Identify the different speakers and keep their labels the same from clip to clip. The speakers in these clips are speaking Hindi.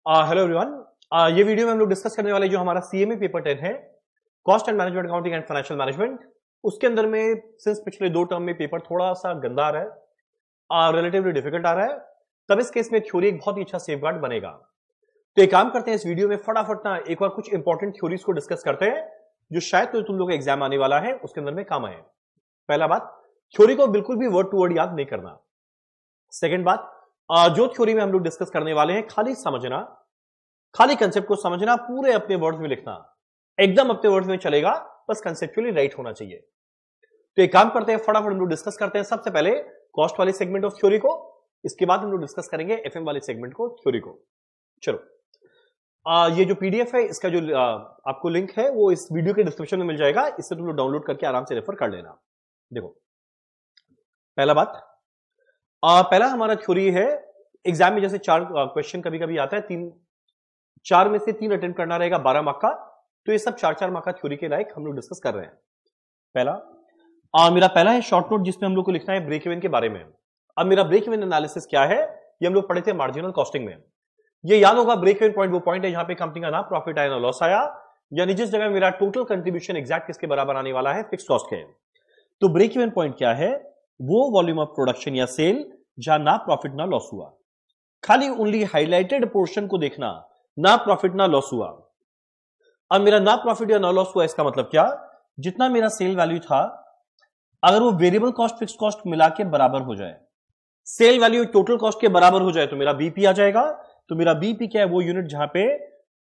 Speaker 1: Hello everyone. ये वीडियो में हम लोग डिस्कस करने वाले जो हमारा सीएमए पेपर 10 है, cost and management accounting and financial management, उसके अंदर में सिंस पिछले 2 टर्म में पेपर थोड़ा सा गंदा आ रहा है, रिलेटिवली डिफिकल्ट आ रहा है, तब इस केस में थ्योरी एक बहुत ही अच्छा सेफगार्ड बनेगा। तो एक काम करते हैं, इस वीडियो में फटाफट ना एक और कुछ इंपॉर्टेंट थ्योरीज को डिस्कस करते हैं जो शायद तो तुम लोग का एग्जाम आने वाला है उसके अंदर में काम आए। पहला बात, थ्योरी को बिल्कुल भी वर्ड टू वर्ड याद नहीं करना। सेकेंड बात, जो थ्योरी में हम लोग डिस्कस करने वाले हैं खाली समझना, खाली कंसेप्ट को समझना, पूरे अपने वर्ड्स में लिखना, एकदम अपने वर्ड्स में चलेगा, बस कंसेप्चुअली राइट होना चाहिए। तो एक काम करते हैं, फटाफट हम लोग डिस्कस करते हैं सबसे पहले कॉस्ट वाले सेगमेंट ऑफ थ्योरी को, इसके बाद हम लोग डिस्कस करेंगे एफएम वाले सेगमेंट को, थ्योरी को। चलो, ये जो पीडीएफ है इसका जो आपको लिंक है वो इस वीडियो के डिस्क्रिप्शन में मिल जाएगा, इससे तुम लोग डाउनलोड करके आराम से रेफर कर लेना। देखो, पहला बात, पहला हमारा थ्योरी है, एग्जाम में जैसे 4 क्वेश्चन कभी कभी आता है, 4 में से 3 अटेम्प्ट करना रहेगा 12 मार्क का, तो ये सब 4-4 मार्क का थ्योरी के लायक हम लोग डिस्कस कर रहे हैं। पहला, मेरा पहला है शॉर्ट नोट जिसमें हम लोग को लिखना है ब्रेक इवन के बारे में। अब मेरा ब्रेक इवन एनालिसिस क्या है, ये हम लोग पढ़े थे मार्जिनल कॉस्टिंग में। ये याद होगा, ब्रेक इवन पॉइंट वो पॉइंट है जहां पे कंपनी का ना प्रॉफिट आया ना लॉस आया, यानी जिस जगह मेरा टोटल कंट्रीब्यूशन एग्जैक्ट किसके बराबर आने वाला है, फिक्स कॉस्ट के। तो ब्रेक इवन पॉइंट क्या है, वो वॉल्यूम ऑफ प्रोडक्शन या सेल जहां ना प्रॉफिट ना लॉस हुआ, खाली ओनली हाईलाइटेड पोर्शन को देखना, ना प्रॉफिट ना लॉस हुआ। अब मेरा ना प्रॉफिट या ना लॉस हुआ, इसका मतलब क्या, जितना मेरा सेल वैल्यू था अगर वो वेरिएबल कॉस्ट फिक्स कॉस्ट मिला के बराबर हो जाए, सेल वैल्यू टोटल कॉस्ट के बराबर हो जाए, तो मेरा बीपी आ जाएगा। तो मेरा बीपी क्या है, वो यूनिट जहां पे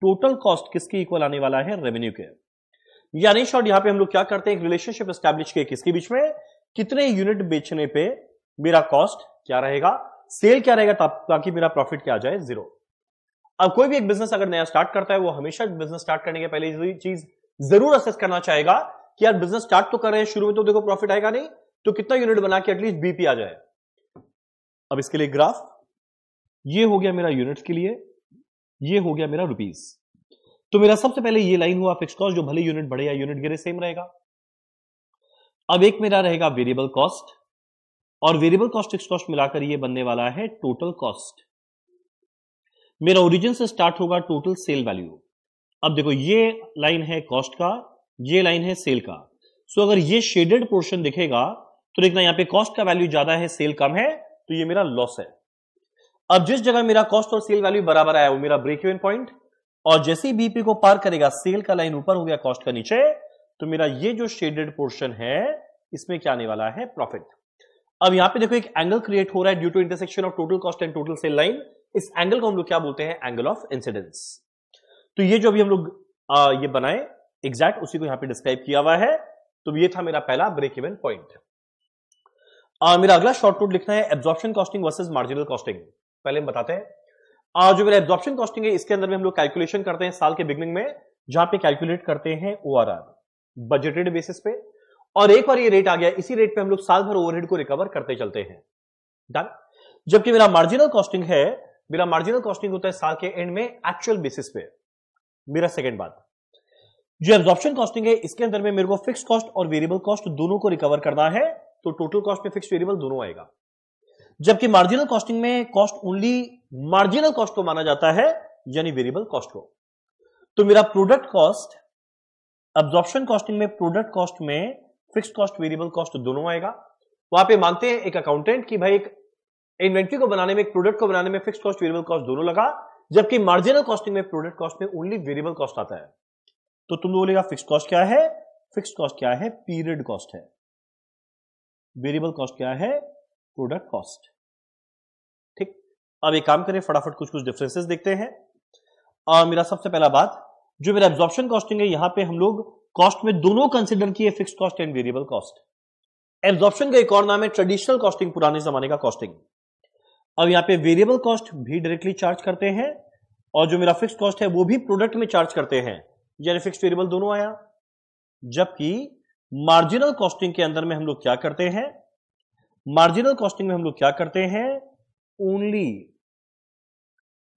Speaker 1: टोटल कॉस्ट किसके इक्वल आने वाला है, रेवेन्यू के। यानी शॉर्ट यहां पे हम लोग क्या करते हैं, एक रिलेशनशिप एस्टैब्लिश किसके बीच में, कितने यूनिट बेचने पे मेरा कॉस्ट क्या रहेगा, सेल क्या रहेगा, ताकि मेरा प्रॉफिट क्या आ जाए, 0। अब कोई भी एक बिजनेस अगर नया स्टार्ट करता है, वो हमेशा बिजनेस स्टार्ट करने के पहले चीज जरूर असेस करना चाहेगा कि यार बिजनेस स्टार्ट तो कर रहे हैं, शुरू में तो देखो प्रॉफिट आएगा नहीं, तो कितना यूनिट बना के एटलीस्ट बीपी आ जाए। अब इसके लिए ग्राफ, ये हो गया मेरा यूनिट्स के लिए, ये हो गया मेरा रुपीस। तो मेरा सबसे पहले ये लाइन हुआ फिक्स कॉस्ट, जो भले यूनिट बढ़े या यूनिट गिरे सेम रहेगा। अब एक मेरा रहेगा वेरिएबल कॉस्ट, और वेरिएबल कॉस्ट फिक्स कॉस्ट मिलाकर ये बनने वाला है टोटल कॉस्ट। मेरा ओरिजिन से स्टार्ट होगा टोटल सेल वैल्यू। अब देखो, ये लाइन है कॉस्ट का, ये लाइन है सेल का। सो अगर ये शेडेड पोर्शन दिखेगा तो देखना यहां पे कॉस्ट का वैल्यू ज्यादा है, सेल कम है, तो ये मेरा लॉस है। अब जिस जगह मेरा कॉस्ट और सेल वैल्यू बराबर आया वो मेरा ब्रेक इवन पॉइंट, और जैसे ही बीपी को पार करेगा, सेल का लाइन ऊपर हो गया कॉस्ट का नीचे, तो मेरा ये जो शेडेड पोर्शन है इसमें क्या आने वाला है, प्रॉफिट। अब यहां पे देखो एक एंगल क्रिएट हो रहा है due to intersection of total cost and total sale line. इस एंगल को हम लोग क्या बोलते हैं, एंगल ऑफ इंसिडेंस। तो ये जो अभी हम लोग ये बनाए एग्जैक्ट उसी को यहां पे डिस्क्राइब किया हुआ है। तो ये था मेरा पहला ब्रेक इवन पॉइंट। मेरा अगला शॉर्ट नोट लिखना है absorption costing versus marginal costing. पहले हम बताते हैं, जो मेरा एब्जॉर्प्शन कॉस्टिंग है इसके अंदर में हम लोग कैलकुलेशन करते हैं साल के बिगनिंग में, जहां पे कैलकुलेट करते हैं ओआरआर बजटेड बेसिस पे, और एक बार ये रेट आ गया, इसी रेट पे हम लोग साल भर ओवरहेड को रिकवर करते चलते हैं। डन। जबकि मेरा मार्जिनल कॉस्टिंग है, मेरा मार्जिनल कॉस्टिंग होता है साल के एंड में एक्चुअल बेसिस पे। मेरा सेकंड बात, जो एब्जॉर्प्शन कॉस्टिंग है इसके अंदर में मेरे को फिक्स कॉस्ट और वेरिएबल कॉस्ट दोनों को रिकवर करना है, तो टोटल कॉस्ट में फिक्स वेरिएबल दोनों आएगा। जबकि मार्जिनल कॉस्टिंग में कॉस्ट ओनली मार्जिनल कॉस्ट को माना जाता है, यानी वेरिएबल कॉस्ट को। तो मेरा प्रोडक्ट कॉस्ट, एब्जॉर्प्शन कॉस्टिंग में प्रोडक्ट कॉस्ट में फिक्स कॉस्ट वेरिएबल कॉस्ट दोनों आएगा। वहां पे मानते हैं एक अकाउंटेंट कि भाई एक इन्वेंट्री को बनाने में, एक प्रोडक्ट को बनाने में फिक्स कॉस्ट वेरिएबल कॉस्ट दोनों लगा, जबकि मार्जिनल कॉस्टिंग में प्रोडक्ट कॉस्ट में ओनली वेरिएबल कॉस्ट आता है। तो तुम बोलेगा फिक्स कॉस्ट क्या है, फिक्स कॉस्ट क्या है, पीरियड कॉस्ट है। वेरिएबल कॉस्ट क्या है, प्रोडक्ट कॉस्ट। ठीक। अब एक काम करें, फटाफट कुछ डिफरेंसेस देखते हैं। मेरा सबसे पहला बात, जो मेरा एब्जॉर्प्शन कॉस्टिंग है, यहां पे हम लोग कॉस्ट में दोनों कंसिडर किए, fix cost and variable cost. Absorption का एक और नाम है ट्रेडिशनल कॉस्टिंग, पुराने जमाने का कॉस्टिंग। अब यहां पे वेरिएबल कॉस्ट भी डायरेक्टली चार्ज करते हैं, और जो मेरा फिक्स कॉस्ट है वो भी प्रोडक्ट में चार्ज करते हैं, यानी फिक्स वेरिएबल दोनों आया। जबकि मार्जिनल कॉस्टिंग के अंदर में हम लोग क्या करते हैं, मार्जिनल कॉस्टिंग में हम लोग क्या करते हैं, ओनली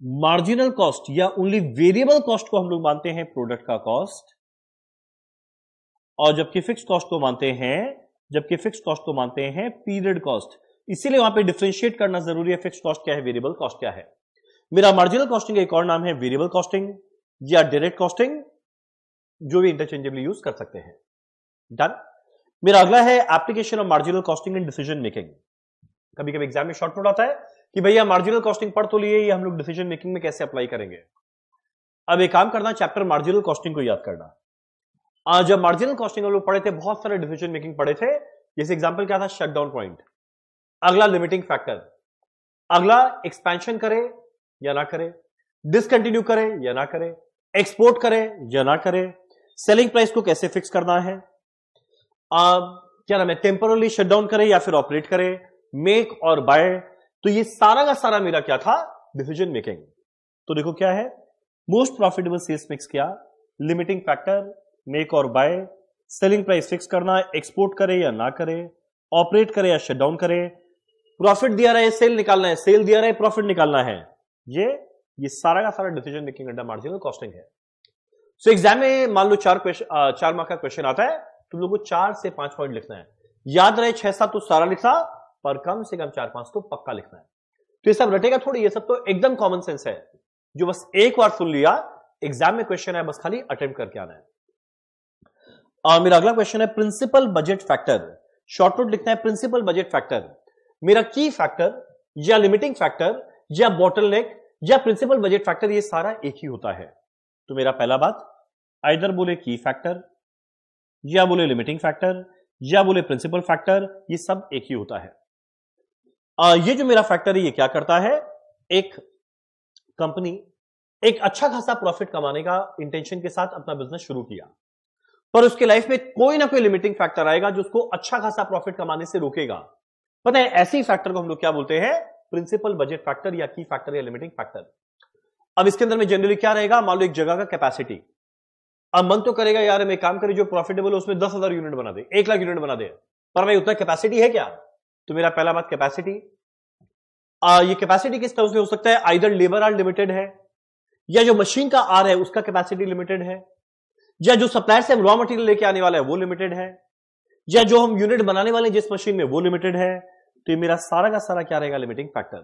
Speaker 1: मार्जिनल कॉस्ट या ओनली वेरिएबल कॉस्ट को हम लोग मानते हैं प्रोडक्ट का कॉस्ट, और जबकि फिक्स कॉस्ट को मानते हैं पीरियड कॉस्ट। इसीलिए वहां पे डिफरेंशिएट करना जरूरी है, फिक्स कॉस्ट क्या है, वेरिएबल कॉस्ट क्या है। मेरा मार्जिनल कॉस्टिंग का एक और नाम है वेरिएबल कॉस्टिंग या डायरेक्ट कॉस्टिंग, जो भी इंटरचेंजेबली यूज कर सकते हैं। डन। मेरा अगला है application of marginal costing in decision making. कभी कभी एग्जाम में शॉर्ट नोट आता है कि भैया मार्जिनल कॉस्टिंग पढ़ तो लिए, ये हम लोग डिसीजन मेकिंग में कैसे अप्लाई करेंगे। अब एक काम करना, चैप्टर मार्जिनल कॉस्टिंग को याद करना। आज जब मार्जिनल कॉस्टिंग हम लोग पढ़े थे, बहुत सारे डिसीजन मेकिंग पढ़े थे। जैसे एग्जांपल क्या था, शटडाउन पॉइंट, अगला लिमिटिंग फैक्टर, अगला एक्सपेंशन करे या ना करे, डिसकंटिन्यू करे या ना करे, एक्सपोर्ट करे या ना करे, सेलिंग प्राइस को कैसे फिक्स करना है, क्या नाम है, टेम्पोरली शटडाउन करे या फिर ऑपरेट करे, मेक और बाय। तो ये सारा का सारा मेरा क्या था, डिसीजन मेकिंग। तो देखो क्या है, मोस्ट प्रॉफिटेबल सेल्स मिक्स क्या, लिमिटिंग फैक्टर, मेक और बाय, सेलिंग प्राइस फिक्स करना, एक्सपोर्ट करे या ना करे, ऑपरेट करे या शटडाउन करे, प्रॉफिट दिया रहा है सेल निकालना है, सेल दिया रहा है प्रॉफिट निकालना है। ये सारा का सारा decision making under marginal costing है। सो एग्जाम में मान लो 4 मार्क का क्वेश्चन आता है, तुम लोगों को 4 से 5 पॉइंट लिखना है। याद रहे 6-7 तो सारा लिखा, पर कम से कम 4-5 तो पक्का लिखना है। तो ये सब रटेगा थोड़ी, ये सब तो एकदम कॉमन सेंस है, जो बस एक बार सुन लिया, एग्जाम में क्वेश्चन है, बस खाली अटेम्प्ट करके आना है। मेरा अगला क्वेश्चन है principal budget factor. Short note लिखना है प्रिंसिपल बजट फैक्टर। मेरा की फैक्टर या लिमिटिंग फैक्टर या बॉटलनेक या प्रिंसिपल बजट फैक्टर, ये सारा एक ही होता है। तो मेरा पहला बात, आइदर बोले की फैक्टर या बोले लिमिटिंग फैक्टर या बोले प्रिंसिपल फैक्टर, ये सब एक ही होता है। ये जो मेरा फैक्टर है, ये क्या करता है, एक कंपनी एक अच्छा खासा प्रॉफिट कमाने का इंटेंशन के साथ अपना बिजनेस शुरू किया, पर उसके लाइफ में कोई ना कोई लिमिटिंग फैक्टर आएगा जो उसको अच्छा खासा प्रॉफिट कमाने से रोकेगा। पता है, ऐसी फैक्टर को हम लोग क्या बोलते हैं, प्रिंसिपल बजट फैक्टर या की फैक्टर या लिमिटिंग फैक्टर। अब इसके अंदर में जनरली क्या रहेगा, मान लो एक जगह का कैपेसिटी, अब मन तो करेगा यार हम एक काम करें जो प्रॉफिटेबल है उसमें 10,000 यूनिट बना दे, 1 लाख यूनिट बना दे, पर भाई उतना कैपेसिटी है क्या। तो मेरा पहला बात कैपेसिटी, ये कैपेसिटी किस तरह से हो सकता है, आइदर लेबर आर लिमिटेड है, या जो मशीन का आर है उसका कैपेसिटी लिमिटेड है, या जो सप्लायर से हम रॉ मटेरियल लेके आने वाला है वो लिमिटेड है, या जो हम यूनिट बनाने वाले जिस मशीन में वो लिमिटेड है। तो ये मेरा सारा का सारा क्या रहेगा, लिमिटिंग फैक्टर।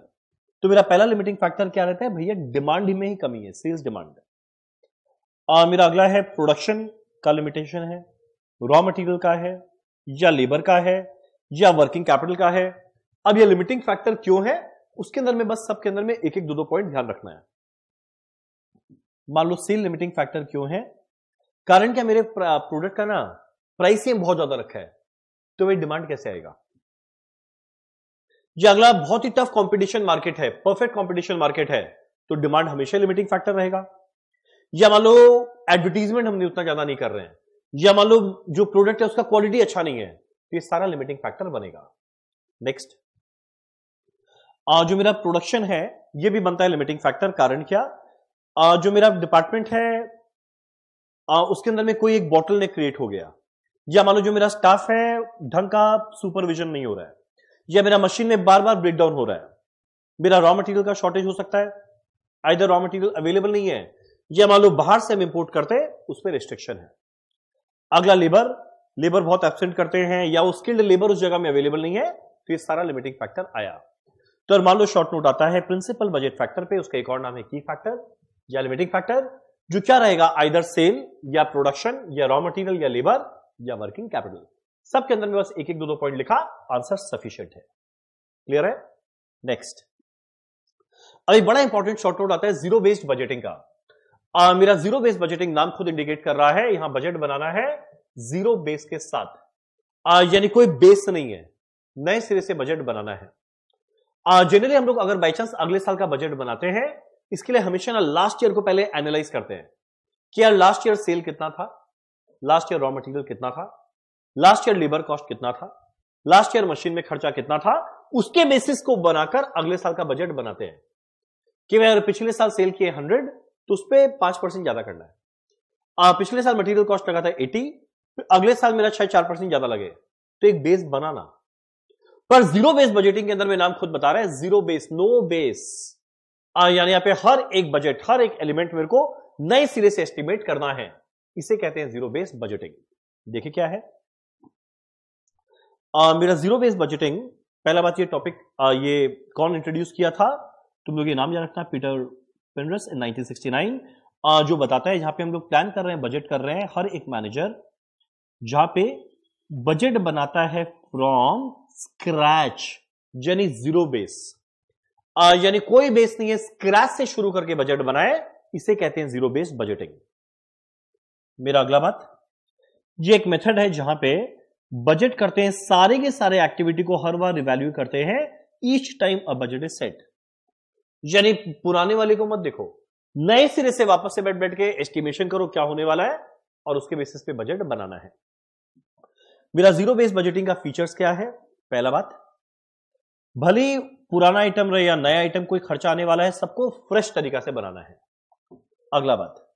Speaker 1: तो मेरा पहला लिमिटिंग फैक्टर क्या रहता है, भैया डिमांड में ही कमी है, सेल्स डिमांड। मेरा अगला है प्रोडक्शन का लिमिटेशन है, रॉ मटेरियल का है या लेबर का है या वर्किंग कैपिटल का है। अब ये लिमिटिंग फैक्टर क्यों है, उसके अंदर में बस सबके अंदर में एक एक दो पॉइंट ध्यान रखना है। मान लो सेल लिमिटिंग फैक्टर क्यों है, कारण क्या मेरे प्रोडक्ट का ना प्राइस ही बहुत ज्यादा रखा है, तो वे डिमांड कैसे आएगा। ये अगला बहुत ही टफ कंपटीशन मार्केट है, परफेक्ट कंपटीशन मार्केट है, तो डिमांड हमेशा लिमिटिंग फैक्टर रहेगा। या मान लो एडवर्टीजमेंट हमने उतना ज्यादा नहीं कर रहे हैं, या मान लो जो प्रोडक्ट है उसका क्वालिटी अच्छा नहीं है, तो ये सारा लिमिटिंग फैक्टर बनेगा। नेक्स्ट, जो मेरा प्रोडक्शन है ये भी बनता है लिमिटिंग फैक्टर। कारण क्या, जो मेरा डिपार्टमेंट है उसके अंदर में कोई एक बॉटलनेक क्रिएट हो गया, या मान लो जो मेरा स्टाफ है ढंग का सुपरविजन नहीं हो रहा है, या मेरा मशीन में बार बार ब्रेकडाउन हो रहा है, मेरा रॉ मटेरियल का शॉर्टेज हो सकता है, आइदर रॉ मटेरियल अवेलेबल नहीं है, या मान लो बाहर से हम इंपोर्ट करते हैं उस पर रिस्ट्रिक्शन है। अगला लेबर बहुत एब्सेंट करते हैं, या वो स्किल्ड लेबर उस जगह में अवेलेबल नहीं है, तो ये सारा लिमिटिंग फैक्टर आया। तो मान लो शॉर्ट नोट आता है प्रिंसिपल बजट फैक्टर पे, उसका एक और नाम है की फैक्टर या लिमिटिंग फैक्टर, जो क्या रहेगा, आइदर सेल या प्रोडक्शन या रॉ मटेरियल या लेबर या वर्किंग कैपिटल। सबके अंदर में बस एक एक दो पॉइंट लिखा, आंसर सफिशिएंट है। क्लियर है। नेक्स्ट, अभी बड़ा इंपॉर्टेंट शॉर्ट नोट आता है जीरो बेस्ड बजटिंग का। मेरा जीरो बेस्ड बजटिंग नाम खुद इंडिकेट कर रहा है, यहां बजट बनाना है जीरो बेस के साथ, यानी कोई बेस नहीं है, नए सिरे से बजट बनाना है। जनरली हम लोग अगर बाई चांस अगले साल का बजट बनाते हैं, इसके लिए हमेशा ना लास्ट ईयर को पहले एनालाइज करते हैं कि यार लास्ट ईयर सेल कितना था, लास्ट ईयर रॉ मटेरियल कितना था, लास्ट ईयर लेबर कॉस्ट कितना था, लास्ट ईयर मशीन में खर्चा कितना था, उसके बेसिस को बनाकर अगले साल का बजट बनाते हैं कि अगर पिछले साल सेल किए 100 तो उस पर 5% ज्यादा करना है। पिछले साल मटेरियल कॉस्ट लगा था 80, अगले साल मेरा 4% ज्यादा लगे, तो एक बेस बनाना। पर जीरो बेस बजटिंग के अंदर में नाम खुद बता रहा है जीरो बेस, नो बेस, यानी यहां पे हर एक बजट, हर एक एलिमेंट मेरे को नए सिरे से एस्टिमेट करना है, इसे कहते हैं जीरो बेस बजटिंग। देखिए क्या है मेरा जीरो बेस बजटिंग। पहला बात, ये टॉपिक ये कौन इंट्रोड्यूस किया था, तुम लोग ये नाम याद रखना, पीटर पेनरस इन 1969, जो बताता है जहां पे हम लोग प्लान कर रहे हैं, बजट कर रहे हैं, हर एक मैनेजर जहां पे बजट बनाता है फ्रॉम स्क्रैच, यानी जीरो बेस, यानी कोई बेस नहीं है, स्क्रैच से शुरू करके बजट बनाए, इसे कहते हैं जीरो बेस्ड बजटिंग। मेरा अगला बात, ये एक मेथड है जहां पे बजट करते हैं, सारे के सारे एक्टिविटी को हर बार रिवैल्यू करते हैं, each time a budget is set, यानी पुराने वाले को मत देखो, नए सिरे से वापस से बैठ बैठ के एस्टिमेशन करो क्या होने वाला है और उसके बेसिस पे बजट बनाना है। मेरा जीरो बेस्ड बजटिंग का फीचर्स क्या है? पहला बात, भले पुराना आइटम रहे या नया आइटम, कोई खर्चा आने वाला है, सबको फ्रेश तरीका से बनाना है। अगला बात,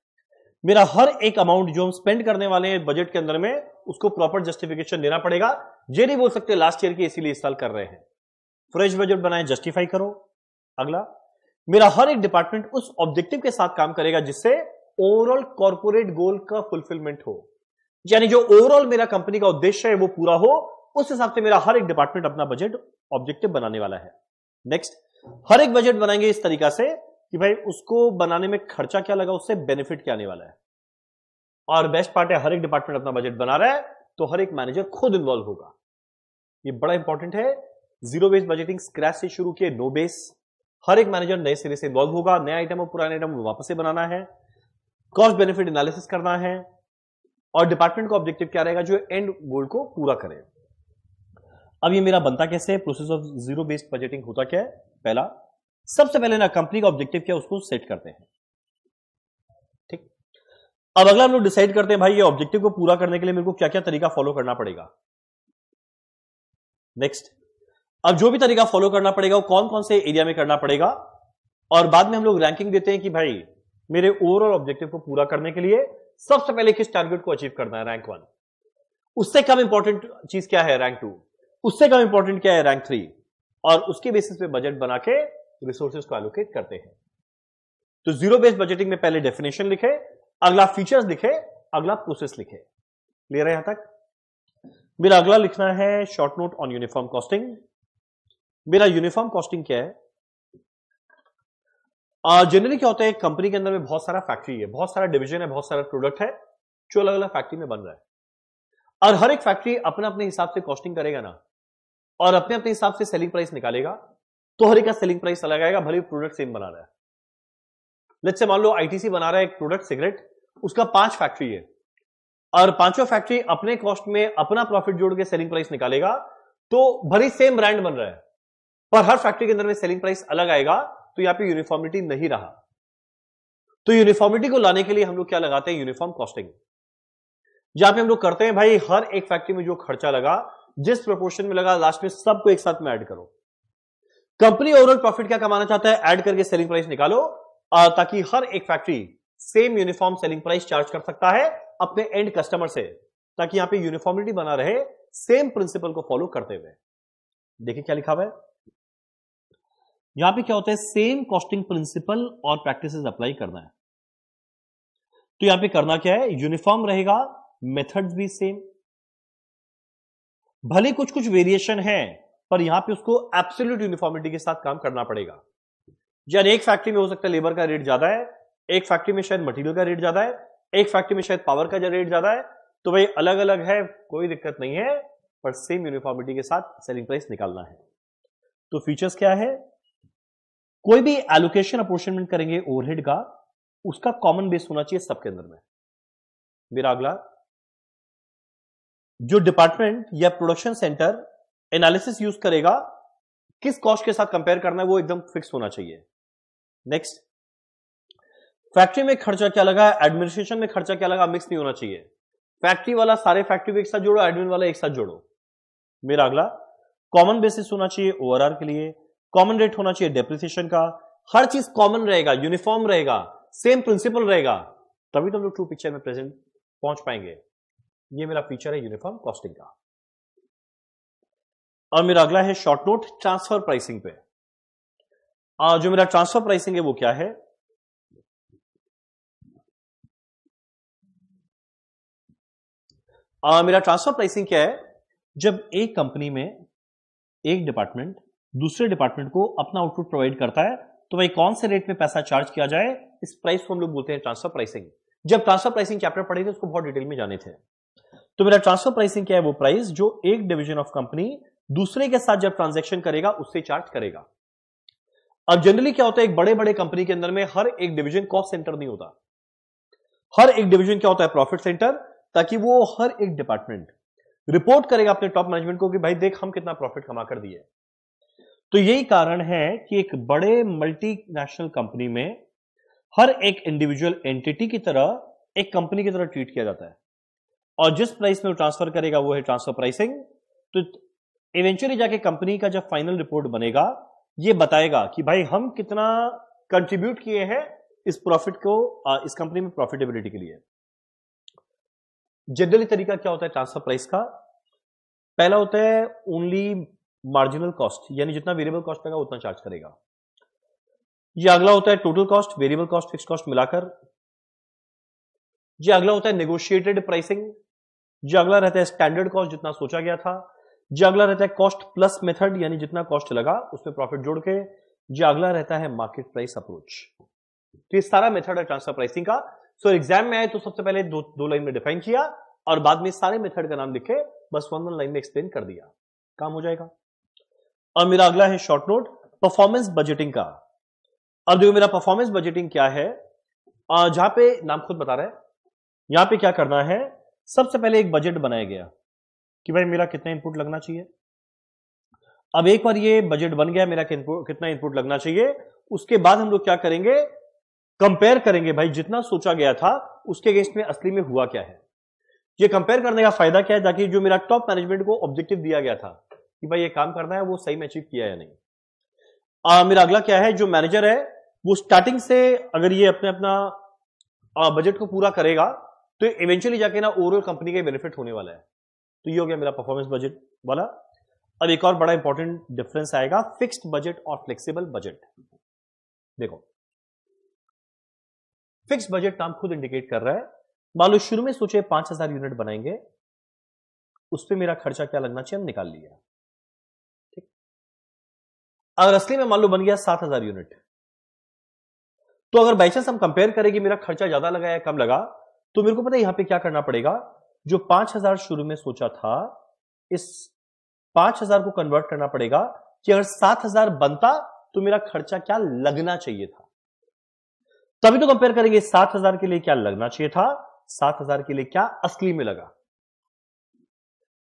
Speaker 1: मेरा हर एक अमाउंट जो हम स्पेंड करने वाले हैं बजट के अंदर में, उसको प्रॉपर जस्टिफिकेशन देना पड़ेगा। ये नहीं बोल सकते लास्ट ईयर की इसीलिए इस साल कर रहे हैं, फ्रेश बजट बनाए, जस्टिफाई करो। अगला, मेरा हर एक डिपार्टमेंट उस ऑब्जेक्टिव के साथ काम करेगा जिससे ओवरऑल कॉर्पोरेट गोल का फुलफिलमेंट हो, यानी जो ओवरऑल मेरा कंपनी का उद्देश्य है वो पूरा हो, उस हिसाब से मेरा हर एक डिपार्टमेंट अपना बजट ऑब्जेक्टिव बनाने वाला है। नेक्स्ट, हर एक बजट बनाएंगे इस तरीका से कि भाई उसको बनाने में खर्चा क्या लगा, उससे बेनिफिट क्या आने वाला है। और बेस्ट पार्ट है, हर एक डिपार्टमेंट अपना बजट बना रहा है तो हर एक मैनेजर खुद इन्वॉल्व होगा, ये बड़ा इंपॉर्टेंट है। जीरो बेस्ड बजटिंग स्क्रैच से शुरू किए, नो बेस, हर एक मैनेजर नए सिरे से इन्वॉल्व होगा, नया आइटम और पुराने आइटम वापस से बनाना है, कॉस्ट बेनिफिट एनालिसिस करना है, और डिपार्टमेंट का ऑब्जेक्टिव क्या रहेगा, जो एंड गोल को पूरा करे। अब ये मेरा बनता कैसे है, process of zero based budgeting होता क्या है? पहला, सबसे पहले ना कंपनी का ऑब्जेक्टिव क्या है उसको सेट करते हैं, ठीक। अब अगला हम लोग डिसाइड करते हैं भाई ये ऑब्जेक्टिव को पूरा करने के लिए मेरे को क्या क्या तरीका फॉलो करना पड़ेगा। नेक्स्ट, अब जो भी तरीका फॉलो करना पड़ेगा वो कौन कौन से एरिया में करना पड़ेगा, और बाद में हम लोग रैंकिंग देते हैं कि भाई मेरे ओवरऑल ऑब्जेक्टिव को पूरा करने के लिए सबसे पहले किस टारगेट को अचीव करना है, रैंक 1, उससे कम इंपॉर्टेंट चीज क्या है, रैंक 2, उससे कम इंपॉर्टेंट क्या है, रैंक 3, और उसके बेसिस पे बजट बना के रिसोर्सेज को एलोकेट करते हैं। तो जीरो बेस्ड बजटिंग में पहले डेफिनेशन लिखे, अगला फीचर्स लिखे, अगला प्रोसेस लिखे। क्लियर है यहां तक? मेरा अगला लिखना है short note on uniform costing. मेरा यूनिफॉर्म कॉस्टिंग क्या है? जनरली क्या होता है, कंपनी के अंदर में बहुत सारा फैक्ट्री है, बहुत सारा डिवीजन है, बहुत सारा प्रोडक्ट है जो अलग अलग फैक्ट्री में बन रहा है, और हर एक फैक्ट्री अपने अपने हिसाब से कॉस्टिंग करेगा ना, और अपने अपने हिसाब से सेलिंग प्राइस निकालेगा, तो हर एक का सेलिंग प्राइस अलग आएगा, भले प्रोडक्ट सेम बना रहा है। लेट्स से मान लो आईटीसी बना रहा है एक प्रोडक्ट सिगरेट, उसका 5 फैक्ट्री है, और पांचों फैक्ट्री अपने कॉस्ट में अपना प्रॉफिट जोड़ के सेलिंग प्राइस निकालेगा, तो भले सेम ब्रांड बन रहा है पर हर फैक्ट्री के अंदर में सेलिंग प्राइस अलग आएगा, तो यहां पे यूनिफॉर्मिटी नहीं रहा। तो यूनिफॉर्मिटी को लाने के लिए हम लोग क्या लगाते हैं, यूनिफॉर्म कॉस्टिंग, जहां पे हम लोग करते हैं भाई हर एक फैक्ट्री में जो खर्चा लगा, जिस प्रोपोर्शन में लगा, लास्ट में सबको एक साथ में ऐड करो। कंपनी ओवरऑल प्रॉफिट क्या कमाना चाहता है, ऐड करके सेलिंग प्राइस निकालो, ताकि हर एक factory same uniform selling price charge कर सकता है अपने एंड कस्टमर से, ताकि यहां पे यूनिफॉर्मिटी बना रहे, सेम प्रिंसिपल को फॉलो करते हुए। देखिए क्या लिखा हुआ है यहां पे, क्या होता है, सेम कॉस्टिंग प्रिंसिपल और प्रैक्टिसेस अप्लाई करना है। तो यहां पे करना क्या है, यूनिफॉर्म रहेगा, मेथड्स भी सेम, भले कुछ कुछ वेरिएशन है पर यहां पे उसको एब्सोल्यूट यूनिफॉर्मिटी के साथ काम करना पड़ेगा। यानी एक फैक्ट्री में हो सकता है लेबर का रेट ज्यादा है, एक फैक्ट्री में शायद मटेरियल का रेट ज्यादा है, एक फैक्ट्री में शायद पावर का रेट ज्यादा है, तो भाई अलग अलग है, कोई दिक्कत नहीं है, पर सेम यूनिफॉर्मिटी के साथ सेलिंग प्राइस निकालना है। तो फीचर्स क्या है, कोई भी एलोकेशन अपोर्शनमेंट करेंगे ओवरहेड का, उसका कॉमन बेस होना चाहिए सबके अंदर में। मेरा अगला, जो डिपार्टमेंट या प्रोडक्शन सेंटर एनालिसिस यूज करेगा, किस कॉस्ट के साथ कंपेयर करना है वो एकदम फिक्स होना चाहिए। नेक्स्ट, फैक्ट्री में खर्चा क्या लगा, एडमिनिस्ट्रेशन में खर्चा क्या लगा, मिक्स नहीं होना चाहिए। फैक्ट्री वाला सारे फैक्ट्री को एक साथ जोड़ो, एडमिन वाला एक साथ जोड़ो। मेरा अगला, कॉमन बेसिस होना चाहिए ओआरआर के लिए, कॉमन रेट होना चाहिए डेप्रिसिएशन का, हर चीज कॉमन रहेगा, यूनिफॉर्म रहेगा, सेम प्रिंसिपल रहेगा, तभी तो हम लोग ट्रू पिक्चर में प्रेजेंट पहुंच पाएंगे। ये मेरा फीचर है यूनिफॉर्म कॉस्टिंग का। और मेरा अगला है शॉर्ट नोट ट्रांसफर प्राइसिंग पे। जो मेरा ट्रांसफर प्राइसिंग है वो क्या है, मेरा ट्रांसफर प्राइसिंग क्या है, जब एक कंपनी में एक डिपार्टमेंट दूसरे डिपार्टमेंट को अपना आउटपुट प्रोवाइड करता है तो भाई कौन से रेट में पैसा चार्ज किया जाए, इस प्राइस को हम लोग बोलते हैं ट्रांसफर प्राइसिंग। जब ट्रांसफर प्राइसिंग चैप्टर पढ़े थे उसको बहुत डिटेल में जाने थे। तो मेरा ट्रांसफर प्राइसिंग क्या है, वो प्राइस जो एक डिवीजन ऑफ कंपनी दूसरे के साथ जब ट्रांजैक्शन करेगा उससे चार्ज करेगा। अब जनरली क्या होता है, एक बड़े बड़े कंपनी के अंदर में हर एक डिवीजन कॉस्ट सेंटर नहीं होता, हर एक डिवीजन क्या होता है, प्रॉफिट सेंटर, ताकि वो हर एक डिपार्टमेंट रिपोर्ट करेगा अपने टॉप मैनेजमेंट को कि भाई देख हम कितना प्रॉफिट कमा कर दिए। तो यही कारण है कि एक बड़े मल्टीनेशनल कंपनी में हर एक इंडिविजुअल एंटिटी की तरह एक कंपनी की तरह ट्रीट किया जाता है, और जिस प्राइस में वो ट्रांसफर करेगा वो है ट्रांसफर प्राइसिंग। तो इवेंचुअली जाके कंपनी का जब फाइनल रिपोर्ट बनेगा ये बताएगा कि भाई हम कितना कंट्रीब्यूट किए हैं इस प्रॉफिट को, इस कंपनी में प्रॉफिटेबिलिटी के लिए। जनरली तरीका क्या होता है ट्रांसफर प्राइस का, पहला होता है ओनली मार्जिनल कॉस्ट, यानी जितना वेरिएबल कॉस्ट लगा उतना चार्ज करेगा। ये अगला होता है total cost, variable cost fix cost मिलाकर। ये अगला होता है नेगोशिएटेड प्राइसिंग। ये अगला रहता है स्टैंडर्ड कॉस्ट, जितना सोचा गया था। ये अगला रहता है कॉस्ट प्लस मेथड, यानी जितना कॉस्ट लगा उसमें प्रॉफिट जोड़ के। ये अगला रहता है मार्केट प्राइस अप्रोच। तो ये सारा मेथड है ट्रांसफर प्राइसिंग का। सो एग्जाम में आए तो सबसे पहले दो लाइन में डिफाइन किया और बाद में सारे मेथड का नाम लिखे, बस वन लाइन में एक्सप्लेन कर दिया, काम हो जाएगा। और मेरा अगला है शॉर्ट नोट परफॉर्मेंस बजटिंग का। अब देखो मेरा परफॉर्मेंस बजटिंग क्या है, जहां पे नाम खुद बता रहा है, यहां पे क्या करना है, सबसे पहले एक बजट बनाया गया कि भाई मेरा कितना इनपुट लगना चाहिए। अब एक बार ये बजट बन गया मेरा कितना इनपुट लगना चाहिए, उसके बाद हम लोग क्या करेंगे, कंपेयर करेंगे भाई जितना सोचा गया था उसके अगेंस्ट में असली में हुआ क्या है। ये कंपेयर करने का फायदा क्या है, ताकि जो मेरा टॉप मैनेजमेंट को ऑब्जेक्टिव दिया गया था कि भाई ये काम करना है वो सही में अचीव किया या नहीं। मेरा अगला क्या है, जो मैनेजर है वो स्टार्टिंग से अगर ये अपना बजट को पूरा करेगा तो इवेंचुअली जाके ना ओवरऑल कंपनी का बेनिफिट होने वाला है। तो ये हो गया मेरा परफॉर्मेंस बजट वाला। अब एक और बड़ा इंपॉर्टेंट डिफरेंस आएगा, फिक्स्ड बजट और फ्लेक्सिबल बजट। देखो फिक्स्ड बजट नाम खुद इंडिकेट कर रहा है, मान लो शुरू में सोचे 5000 यूनिट बनाएंगे, उस पर मेरा खर्चा क्या लगना चाहिए हम निकाल लिया, ठीक। अगर असली में मान लो बन गया 7000 यूनिट, तो अगर बाई चांस हम कंपेयर करें कि मेरा खर्चा ज्यादा लगा या कम लगा, तो मेरे को पता है यहां पे क्या करना पड़ेगा, जो 5000 शुरू में सोचा था इस 5000 को कन्वर्ट करना पड़ेगा कि अगर 7000 बनता तो मेरा खर्चा क्या लगना चाहिए था। तभी तो कंपेयर करेंगे 7000 के लिए क्या लगना चाहिए था, 7000 के लिए क्या असली में लगा।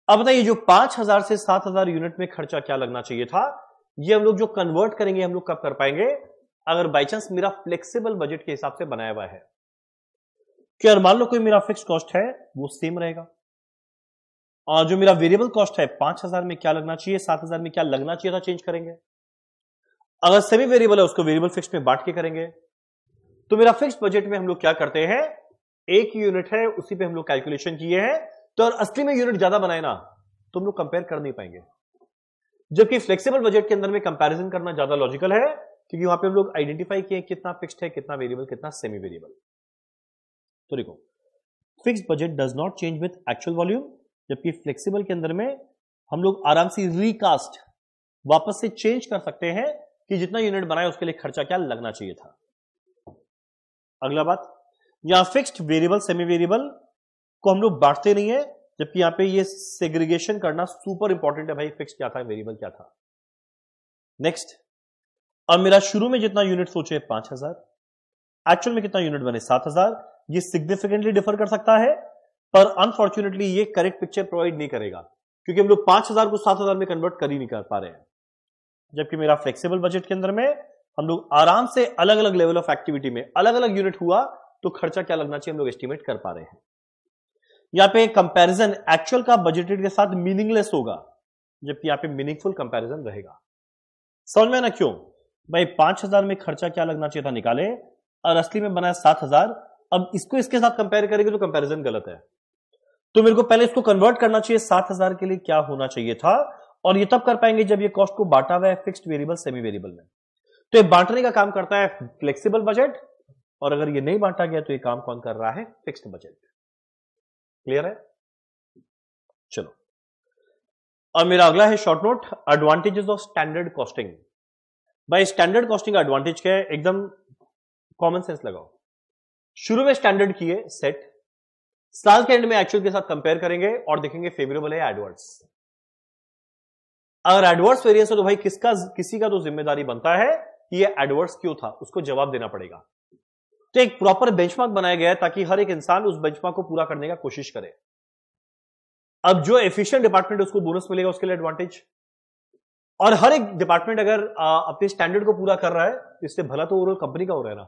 Speaker 1: अब बताइए जो 5000 से 7000 यूनिट में खर्चा क्या लगना चाहिए था, ये हम लोग जो कन्वर्ट करेंगे हम लोग कब कर पाएंगे, अगर बाई चांस मेरा फ्लेक्सिबल बजट के हिसाब से बनाया हुआ है कि अगर मान लो कोई मेरा फिक्स कॉस्ट है वो सेम रहेगा, और जो मेरा वेरिएबल कॉस्ट है 5000 में क्या लगना चाहिए, 7000 में क्या लगना चाहिए था चेंज करेंगे। अगर सेमी वेरिएबल है उसको वेरिएबल फिक्स में बांट के करेंगे। तो मेरा फिक्स बजट में हम लोग क्या करते हैं, एक यूनिट है उसी पे हम लोग कैलकुलेशन किए हैं, तो अगर असली में यूनिट ज्यादा बनाए ना तो हम लोग कंपेयर कर नहीं पाएंगे। जबकि फ्लेक्सिबल बजट के अंदर में कंपैरिजन करना ज्यादा लॉजिकल है, क्योंकि वहां पे हम लोग आइडेंटिफाई किए कितना फिक्स्ड है, कितना वेरिएबल, कितना सेमी वेरिएबल। तो देखो fixed budget does not change with actual volume, जबकि फ्लेक्सिबल के अंदर में हम लोग आराम से रिकास्ट वापस से चेंज कर सकते हैं कि जितना यूनिट बनाया उसके लिए खर्चा क्या लगना चाहिए था। अगला बात, यहां फिक्स्ड वेरिएबल सेमी वेरिएबल को हम लोग बांटते नहीं है, जबकि यहां पे ये सेग्रीगेशन करना सुपर इंपॉर्टेंट है भाई, फिक्स क्या था वेरिएबल क्या था। नेक्स्ट, अब मेरा शुरू में जितना यूनिट सोचे 5000, एक्चुअल में कितना यूनिट बने 7000, ये सिग्निफिकेंटली डिफर कर सकता है, पर अनफॉर्चुनेटली ये करेक्ट पिक्चर प्रोवाइड नहीं करेगा, क्योंकि हम लोग 5000 को 7000 में कन्वर्ट कर ही नहीं कर पा रहे हैं। जबकि मेरा फ्लेक्सिबल बजट के अंदर में हम लोग आराम से अलग अलग लेवल ऑफ एक्टिविटी में अलग अलग यूनिट हुआ तो खर्चा क्या लगना चाहिए हम लोग एस्टिमेट कर पा रहे हैं। यहां पे कंपैरिजन एक्चुअल का बजटेड के साथ मीनिंगलेस होगा, जबकि यहां पे मीनिंगफुल कंपैरिजन रहेगा। समझ में ना क्यों भाई, 5000 में खर्चा क्या लगना चाहिए था निकाले और असली में बनाया 7000, अब इसको इसके साथ कंपेयर करेंगे तो कंपैरिजन गलत है। तो मेरे को पहले इसको कन्वर्ट करना चाहिए 7000 के लिए क्या होना चाहिए था, और ये तब कर पाएंगे जब ये कॉस्ट को बांटा हुआ है फिक्स्ड वेरिएबल सेमी वेरिएबल में। तो ये बांटने का काम करता है फ्लेक्सिबल बजट, और अगर ये नहीं बांटा गया तो ये काम कौन कर रहा है, फिक्स्ड बजट। क्लियर है? चलो, और मेरा अगला है short note advantages of standard costing. भाई स्टैंडर्ड कॉस्टिंग का एडवांटेज क्या है, एकदम कॉमन सेंस लगाओ। शुरू में स्टैंडर्ड किए सेट, साल के एंड में एक्चुअल के साथ कंपेयर करेंगे और देखेंगे फेवरेबल है एडवर्स। अगर एडवर्स वेरिएंस है तो भाई किसी का तो जिम्मेदारी बनता है कि ये एडवर्स क्यों था, उसको जवाब देना पड़ेगा। तो एक प्रॉपर बेंचमार्क बनाया गया है ताकि हर एक इंसान उस बेंचमार्क को पूरा करने का कोशिश करे। अब जो एफिशिएंट डिपार्टमेंट है उसको बोनस मिलेगा, उसके लिए एडवांटेज। और हर एक डिपार्टमेंट अगर अपने स्टैंडर्ड को पूरा कर रहा है तो इससे भला तो ओवरऑल कंपनी का हो रहा है ना।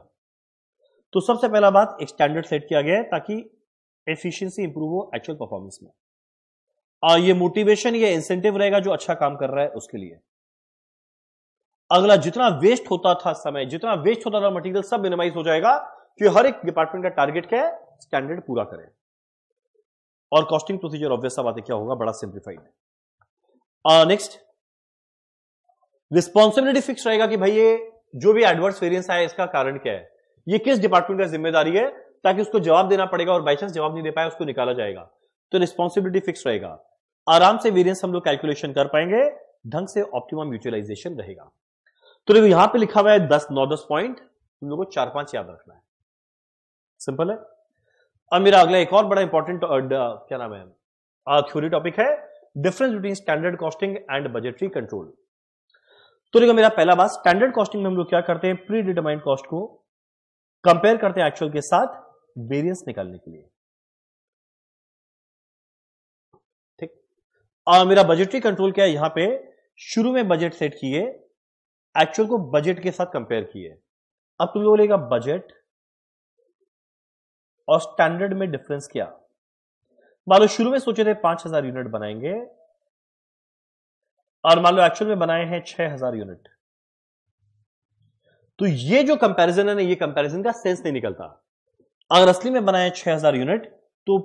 Speaker 1: तो सबसे पहला बात, एक स्टैंडर्ड सेट किया गया है ताकि एफिशिएंसी इंप्रूव हो एक्चुअल परफॉर्मेंस में। ये मोटिवेशन, ये इंसेंटिव रहेगा जो अच्छा काम कर रहा है उसके लिए। अगला, जितना वेस्ट होता था समय, जितना वेस्ट होता था मटेरियल, सब मिनिमाइज हो जाएगा कि हर एक डिपार्टमेंट का टारगेट क्या है, स्टैंडर्ड पूरा करें। और कॉस्टिंग प्रोसीजर ऑब्वियस बात है क्या होगा, बड़ा सिंप्लीफाइड है। नेक्स्ट, रिस्पॉन्सिबिलिटी फिक्स रहेगा कि भाई ये जो भी एडवर्स वेरिएंस आया इसका कारण क्या है, ये किस डिपार्टमेंट का जिम्मेदारी है, ताकि उसको जवाब देना पड़ेगा और बाई चांस जवाब नहीं दे पाया उसको निकाला जाएगा। तो रिस्पॉन्सिबिलिटी फिक्स रहेगा, आराम से वेरिएंस हम लोग कैलकुलेशन कर पाएंगे, ढंग से ऑप्टिमम यूटिलाइजेशन रहेगा। तो देखो यहां पे लिखा हुआ है 9-10 पॉइंट, तुम लोगों को 4-5 याद रखना है, सिंपल है। अब मेरा अगला एक और बड़ा इंपॉर्टेंट क्या नाम है, थ्योरी टॉपिक है, difference between standard costing and budgetary control. तो देखो मेरा पहला बात, स्टैंडर्ड कॉस्टिंग में हम लोग क्या करते हैं, प्री डिटरमाइंड कॉस्ट को कंपेयर करते हैं एक्चुअल के साथ वेरिएंस निकालने के लिए, ठीक। मेरा बजटरी कंट्रोल क्या है, यहां पे शुरू में बजट सेट किए, एक्चुअल को बजट के साथ कंपेयर किए। अब तुम लोगों लेगा बजट और स्टैंडर्ड में डिफरेंस क्या। मान लो शुरू में सोचे थे 5000 यूनिट बनाएंगे और मान लो एक्चुअल में बनाए हैं 6000 यूनिट। तो ये जो कंपैरिजन है ना, ये कंपैरिजन का सेंस नहीं निकलता। अगर असली में बनाए 6000 यूनिट तो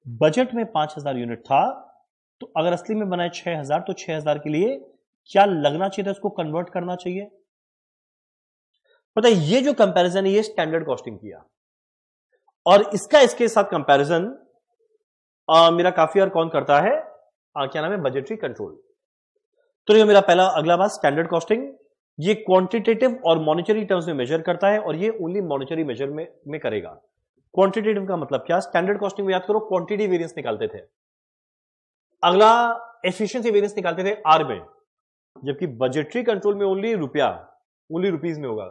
Speaker 1: बजट में 5000 यूनिट था, तो अगर असली में बनाए 6000 तो 6000 के लिए क्या लगना चाहिए था, उसको कन्वर्ट करना चाहिए। पता है ये जो कंपैरिजन है ये स्टैंडर्ड कॉस्टिंग किया, और इसके साथ कंपैरिजन मेरा काफी और कौन करता है, क्या नाम है, बजटरी कंट्रोल। तो ये मेरा पहला अगला बात, स्टैंडर्ड कॉस्टिंग ये क्वांटिटेटिव और मॉनिटरी टर्म्स में मेजर करता है, और ये ओनली मॉनिटरी मेजर में करेगा। क्वांटिटेटिव का मतलब क्या, स्टैंडर्ड कॉस्टिंग में याद करो क्वांटिटी वेरिएंस निकालते थे, अगला एफिशिएंसी वेरिएंस निकालते थे आर में, जबकि बजटरी कंट्रोल में ओनली रुपीज में होगा।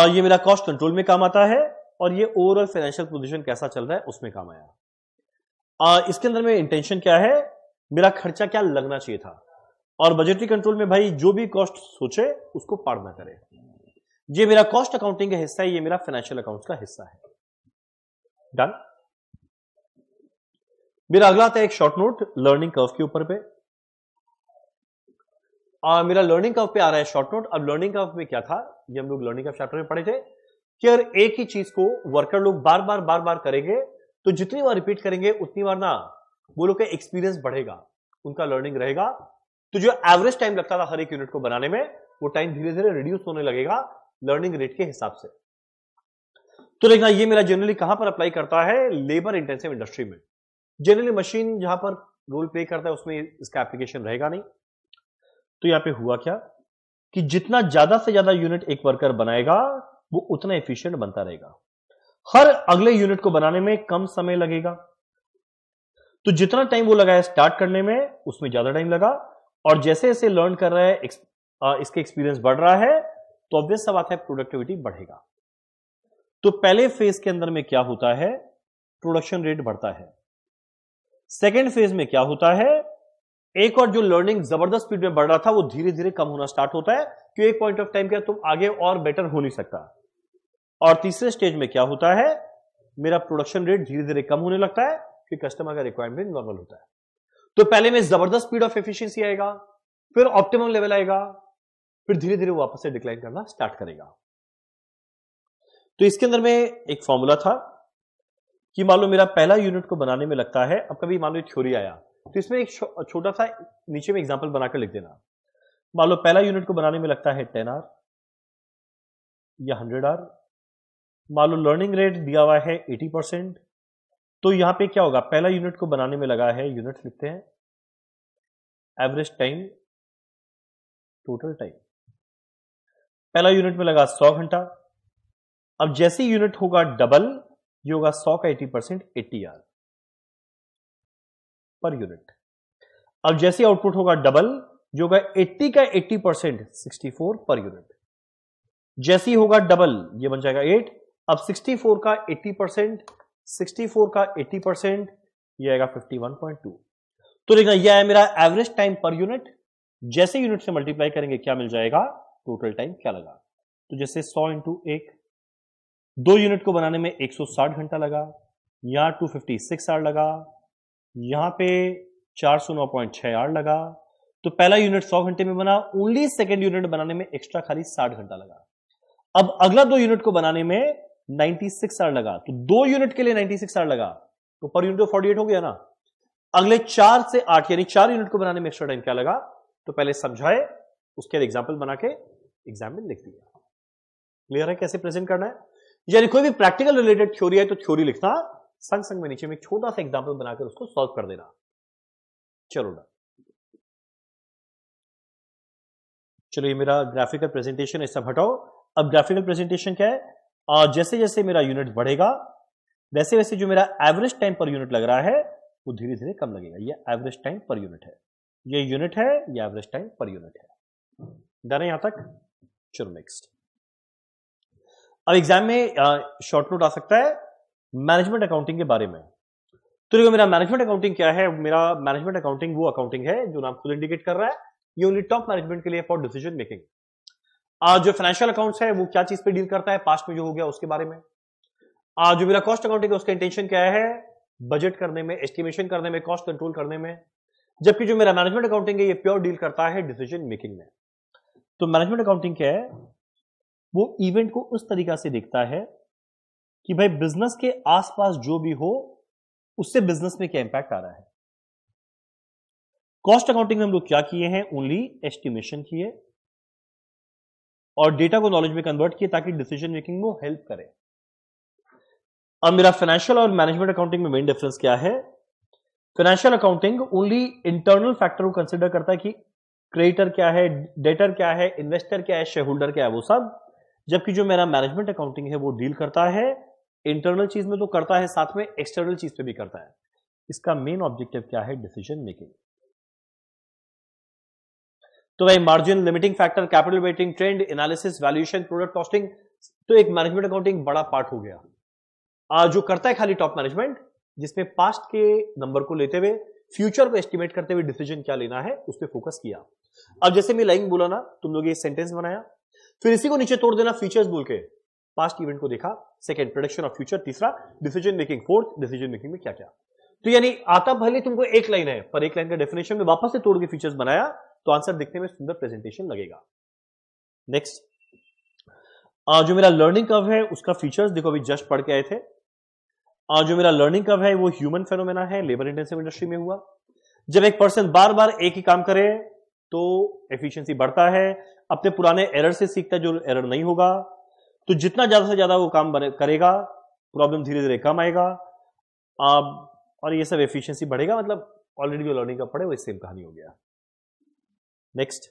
Speaker 1: ये मेरा कॉस्ट कंट्रोल में काम आता है, और ये ओवरऑल फाइनेंशियल पोजीशन कैसा चल रहा है उसमें काम आया। इसके अंदर में इंटेंशन क्या है, मेरा खर्चा क्या लगना चाहिए था। और बजटरी कंट्रोल में भाई जो भी कॉस्ट सोचे उसको पार ना करे। ये मेरा कॉस्ट अकाउंटिंग का हिस्सा है, ये मेरा फाइनेंशियल अकाउंट्स का हिस्सा है। डन। मेरा अगला आता है एक शॉर्ट नोट लर्निंग कर्व के ऊपर पे। मेरा लर्निंग कर्व पे आ रहा है शॉर्ट नोट। अब लर्निंग कर्व में क्या था, ये हम लोग लर्निंग कर्व चैप्टर में पढ़े थे कि अगर एक ही चीज को वर्कर लोग बार बार करेंगे तो जितनी बार रिपीट करेंगे उतनी बार ना वो लोग का एक्सपीरियंस बढ़ेगा, उनका लर्निंग रहेगा। तो जो एवरेज टाइम लगता था हर एक यूनिट को बनाने में, वो टाइम धीरे धीरे रिड्यूस होने लगेगा लर्निंग रेट के हिसाब से। तो देखना ये मेरा जनरली कहां पर अप्लाई करता है, लेबर इंटेंसिव इंडस्ट्री में। जनरली मशीन जहां पर रोल प्ले करता है उसमें इसका एप्लीकेशन रहेगा नहीं। तो यहां पे हुआ क्या कि जितना ज्यादा से ज्यादा यूनिट एक वर्कर बनाएगा वो उतना एफिशिएंट बनता रहेगा, हर अगले यूनिट को बनाने में कम समय लगेगा। तो जितना टाइम वो लगाया स्टार्ट करने में उसमें ज्यादा टाइम लगा, और जैसे जैसे लर्न कर रहा है इसके एक्सपीरियंस बढ़ रहा है तो ऑब्वियस सा बात है प्रोडक्टिविटी बढ़ेगा। तो पहले फेज के अंदर में क्या होता है, प्रोडक्शन रेट बढ़ता है। सेकेंड फेज में क्या होता है, एक और जो लर्निंग जबरदस्त स्पीड में बढ़ रहा था वो धीरे धीरे कम होना स्टार्ट होता है, क्योंकि एक पॉइंट ऑफ टाइम के तुम आगे और बेटर हो नहीं सकता। और तीसरे स्टेज में क्या होता है, मेरा प्रोडक्शन रेट धीरे धीरे कम होने लगता है कि कस्टमर का रिक्वायरमेंट नॉर्मल होता है। तो पहले में जबरदस्त स्पीड ऑफ एफिशिएंसी आएगा, फिर ऑप्टिमम लेवल आएगा, फिर धीरे धीरे वापस से डिक्लाइन करना स्टार्ट करेगा। तो इसके अंदर में एक फॉर्मूला था कि मान लो मेरा पहला यूनिट को बनाने में लगता है, अब कभी मान लो थ्योरी आया तो इसमें एक छोटा सा नीचे में एग्जांपल बनाकर लिख देना। मान लो पहला यूनिट को बनाने में लगता है 10 आवर या 100 आवर। मान लो लर्निंग रेट दिया हुआ है 80%। तो यहां पे क्या होगा, पहला यूनिट को बनाने में लगा है, यूनिट लिखते हैं, एवरेज टाइम टोटल टाइम। पहला यूनिट में लगा 100 घंटा। अब जैसे यूनिट होगा डबल, ये होगा 100 का 80%, 80 आवर पर यूनिट। अब जैसे आउटपुट होगा डबल, जो होगा 80 का 80%, 64 पर यूनिट। जैसे ही होगा डबल, ये बन जाएगा 8। अब 64 का 80%, 64 का 80%, ये आएगा 51.2। तो देखना, यह है मेरा एवरेज टाइम पर यूनिट। जैसे यूनिट से मल्टीप्लाई करेंगे क्या मिल जाएगा, टोटल टाइम क्या लगा। तो जैसे 100 इंटू 1, 2 यूनिट को बनाने में 160 घंटा लगा, यहां 256 आवर लगा, यहां पे 409.6 आवर लगा। तो पहला यूनिट 100 घंटे में बना, ओनली सेकेंड यूनिट बनाने में एक्स्ट्रा खाली 60 घंटा लगा। अब अगला 2 यूनिट को बनाने में 96 आवर लगा, तो 2 यूनिट के लिए 96 आवर लगा, तो पर यूनिट तो 48 हो गया ना। अगले 4 से 8 यानी 4 यूनिट को बनाने में एक्स्ट्रा टाइम क्या लगा, तो पहले समझाए, उसके बाद एग्जाम्पल बना के एग्जाम में लिख दिया। क्लियर है कैसे प्रेजेंट करना है। यानी कोई भी प्रैक्टिकल रिलेटेड थ्योरी है तो थ्योरी लिखना, संग संग में नीचे में छोटा सा एग्जाम्पल बनाकर उसको सॉल्व कर देना। चलो ना, चलो ये मेरा ग्राफिकल प्रेजेंटेशन है, सब हटाओ। अब ग्राफिकल प्रेजेंटेशन क्या है, जैसे जैसे मेरा यूनिट बढ़ेगा वैसे वैसे जो मेरा एवरेज टाइम पर यूनिट लग रहा है वो धीरे धीरे कम लगेगा। ये एवरेज टाइम पर यूनिट है, ये यूनिट है, ये एवरेज टाइम पर यूनिट है। डन है यहां तक। चलो नेक्स्ट। अब एग्जाम में शॉर्ट नोट आ सकता है मैनेजमेंट अकाउंटिंग के बारे में। तो देखो मेरा मैनेजमेंट अकाउंटिंग क्या है, मेरा मैनेजमेंट अकाउंटिंग वो अकाउंटिंग है जो नाम खुद इंडिकेट कर रहा है, ये ओनली टॉप मैनेजमेंट के लिए फॉर डिसीजन मेकिंग। जो फाइनेंशियल अकाउंट्स है वो क्या चीज पे डील करता है, पास्ट में जो हो गया उसके बारे में। जो मेरा कॉस्ट अकाउंटिंग है उसका इंटेंशन क्या है, बजट करने में, एस्टिमेशन करने में, कॉस्ट कंट्रोल करने में। जबकि जो मेरा मैनेजमेंट अकाउंटिंग है ये प्योर डील करता है डिसीजन मेकिंग में। तो मैनेजमेंट अकाउंटिंग क्या है, वो इवेंट को उस तरीका से देखता है कि भाई बिजनेस के आसपास जो भी हो उससे बिजनेस में क्या इंपैक्ट आ रहा है। कॉस्ट अकाउंटिंग में हम लोग क्या किए हैं, ओनली एस्टिमेशन किए और डेटा को नॉलेज में कन्वर्ट किए ताकि डिसीजन मेकिंग में हेल्प करे। अब मेरा फाइनेंशियल और मैनेजमेंट अकाउंटिंग में मेन डिफरेंस क्या है, financial accounting only internal factor को कंसिडर करता है कि क्रेडिटर क्या है, डेटर क्या है, इन्वेस्टर क्या है, शेयर होल्डर क्या है, वो सब। जबकि जो मेरा मैनेजमेंट अकाउंटिंग है वो डील करता है इंटरनल चीज में तो करता है, साथ में एक्सटर्नल चीज पे भी करता है। इसका मेन ऑब्जेक्टिव क्या है, डिसीजन मेकिंग। तो भाई margin, limiting factor, capital waiting, trend analysis, valuation, product costing, तो एक मैनेजमेंट अकाउंटिंग बड़ा पार्ट हो गया। जो करता है खाली टॉप मैनेजमेंट, जिसमें पास्ट के नंबर को लेते हुए फ्यूचर को एस्टिमेट करते हुए डिसीजन क्या लेना है उस पर फोकस किया। अब जैसे मैं लाइन बोला ना, तुम लोग ये सेंटेंस बनाया, फिर इसी को नीचे तोड़ देना फीचर्स बोल के। पास्ट इवेंट को देखा, सेकंड प्रेडिक्शन ऑफ फ्यूचर, तीसरा decision making, fourth decision making में क्या क्या। तो यानी आता भले तुमको एक लाइन है पर एक लाइन का डेफिनेशन में वापस से तोड़ के फीचर्स बनाया तो आंसर दिखने में सुंदर प्रेजेंटेशन लगेगा। नेक्स्ट, जो मेरा लर्निंग कर्व है उसका फीचर्स देखो, अभी जस्ट पढ़ के आए थे। जो मेरा लर्निंग कर्व है वो ह्यूमन फेनोमेना है, लेबर इंटेंसिव इंडस्ट्री में हुआ। जब एक पर्सन बार बार एक ही काम करे तो एफिशिएंसी बढ़ता है, अपने पुराने एरर से सीखता है जो एरर नहीं होगा। तो जितना ज्यादा से ज्यादा वो काम करेगा, प्रॉब्लम धीरे धीरे कम आएगा, और ये सब एफिशिएंसी बढ़ेगा। मतलब ऑलरेडी जो लर्निंग का पढ़े वो सेम कहानी हो गया। नेक्स्ट,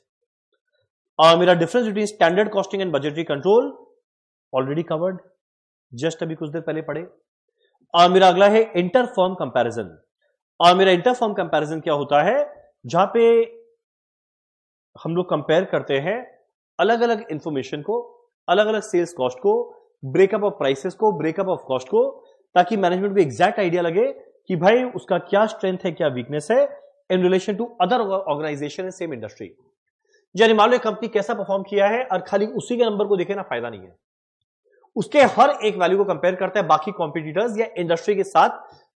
Speaker 1: मेरा difference between standard costing and budgetary control already covered, just अभी कुछ देर पहले पढ़े। मेरा अगला है इंटर फर्म कंपैरिजन। और मेरा इंटर फर्म कंपैरिजन क्या होता है, जहां पे हम लोग कंपेयर करते हैं अलग अलग इंफॉर्मेशन को, अलग अलग सेल्स कॉस्ट को, ब्रेकअप ऑफ प्राइसेस को, ब्रेकअप ऑफ कॉस्ट को, ताकि मैनेजमेंट को एग्जैक्ट आइडिया लगे कि भाई उसका क्या स्ट्रेंथ है, क्या वीकनेस है in relation to other organisation in same industry. यानी मान लो कंपनी कैसा परफॉर्म किया है और खाली उसी के नंबर को देखे ना, फायदा नहीं है। उसके हर एक वैल्यू को कंपेयर करता है बाकी कॉम्पिटिटर्स या इंडस्ट्री के साथ,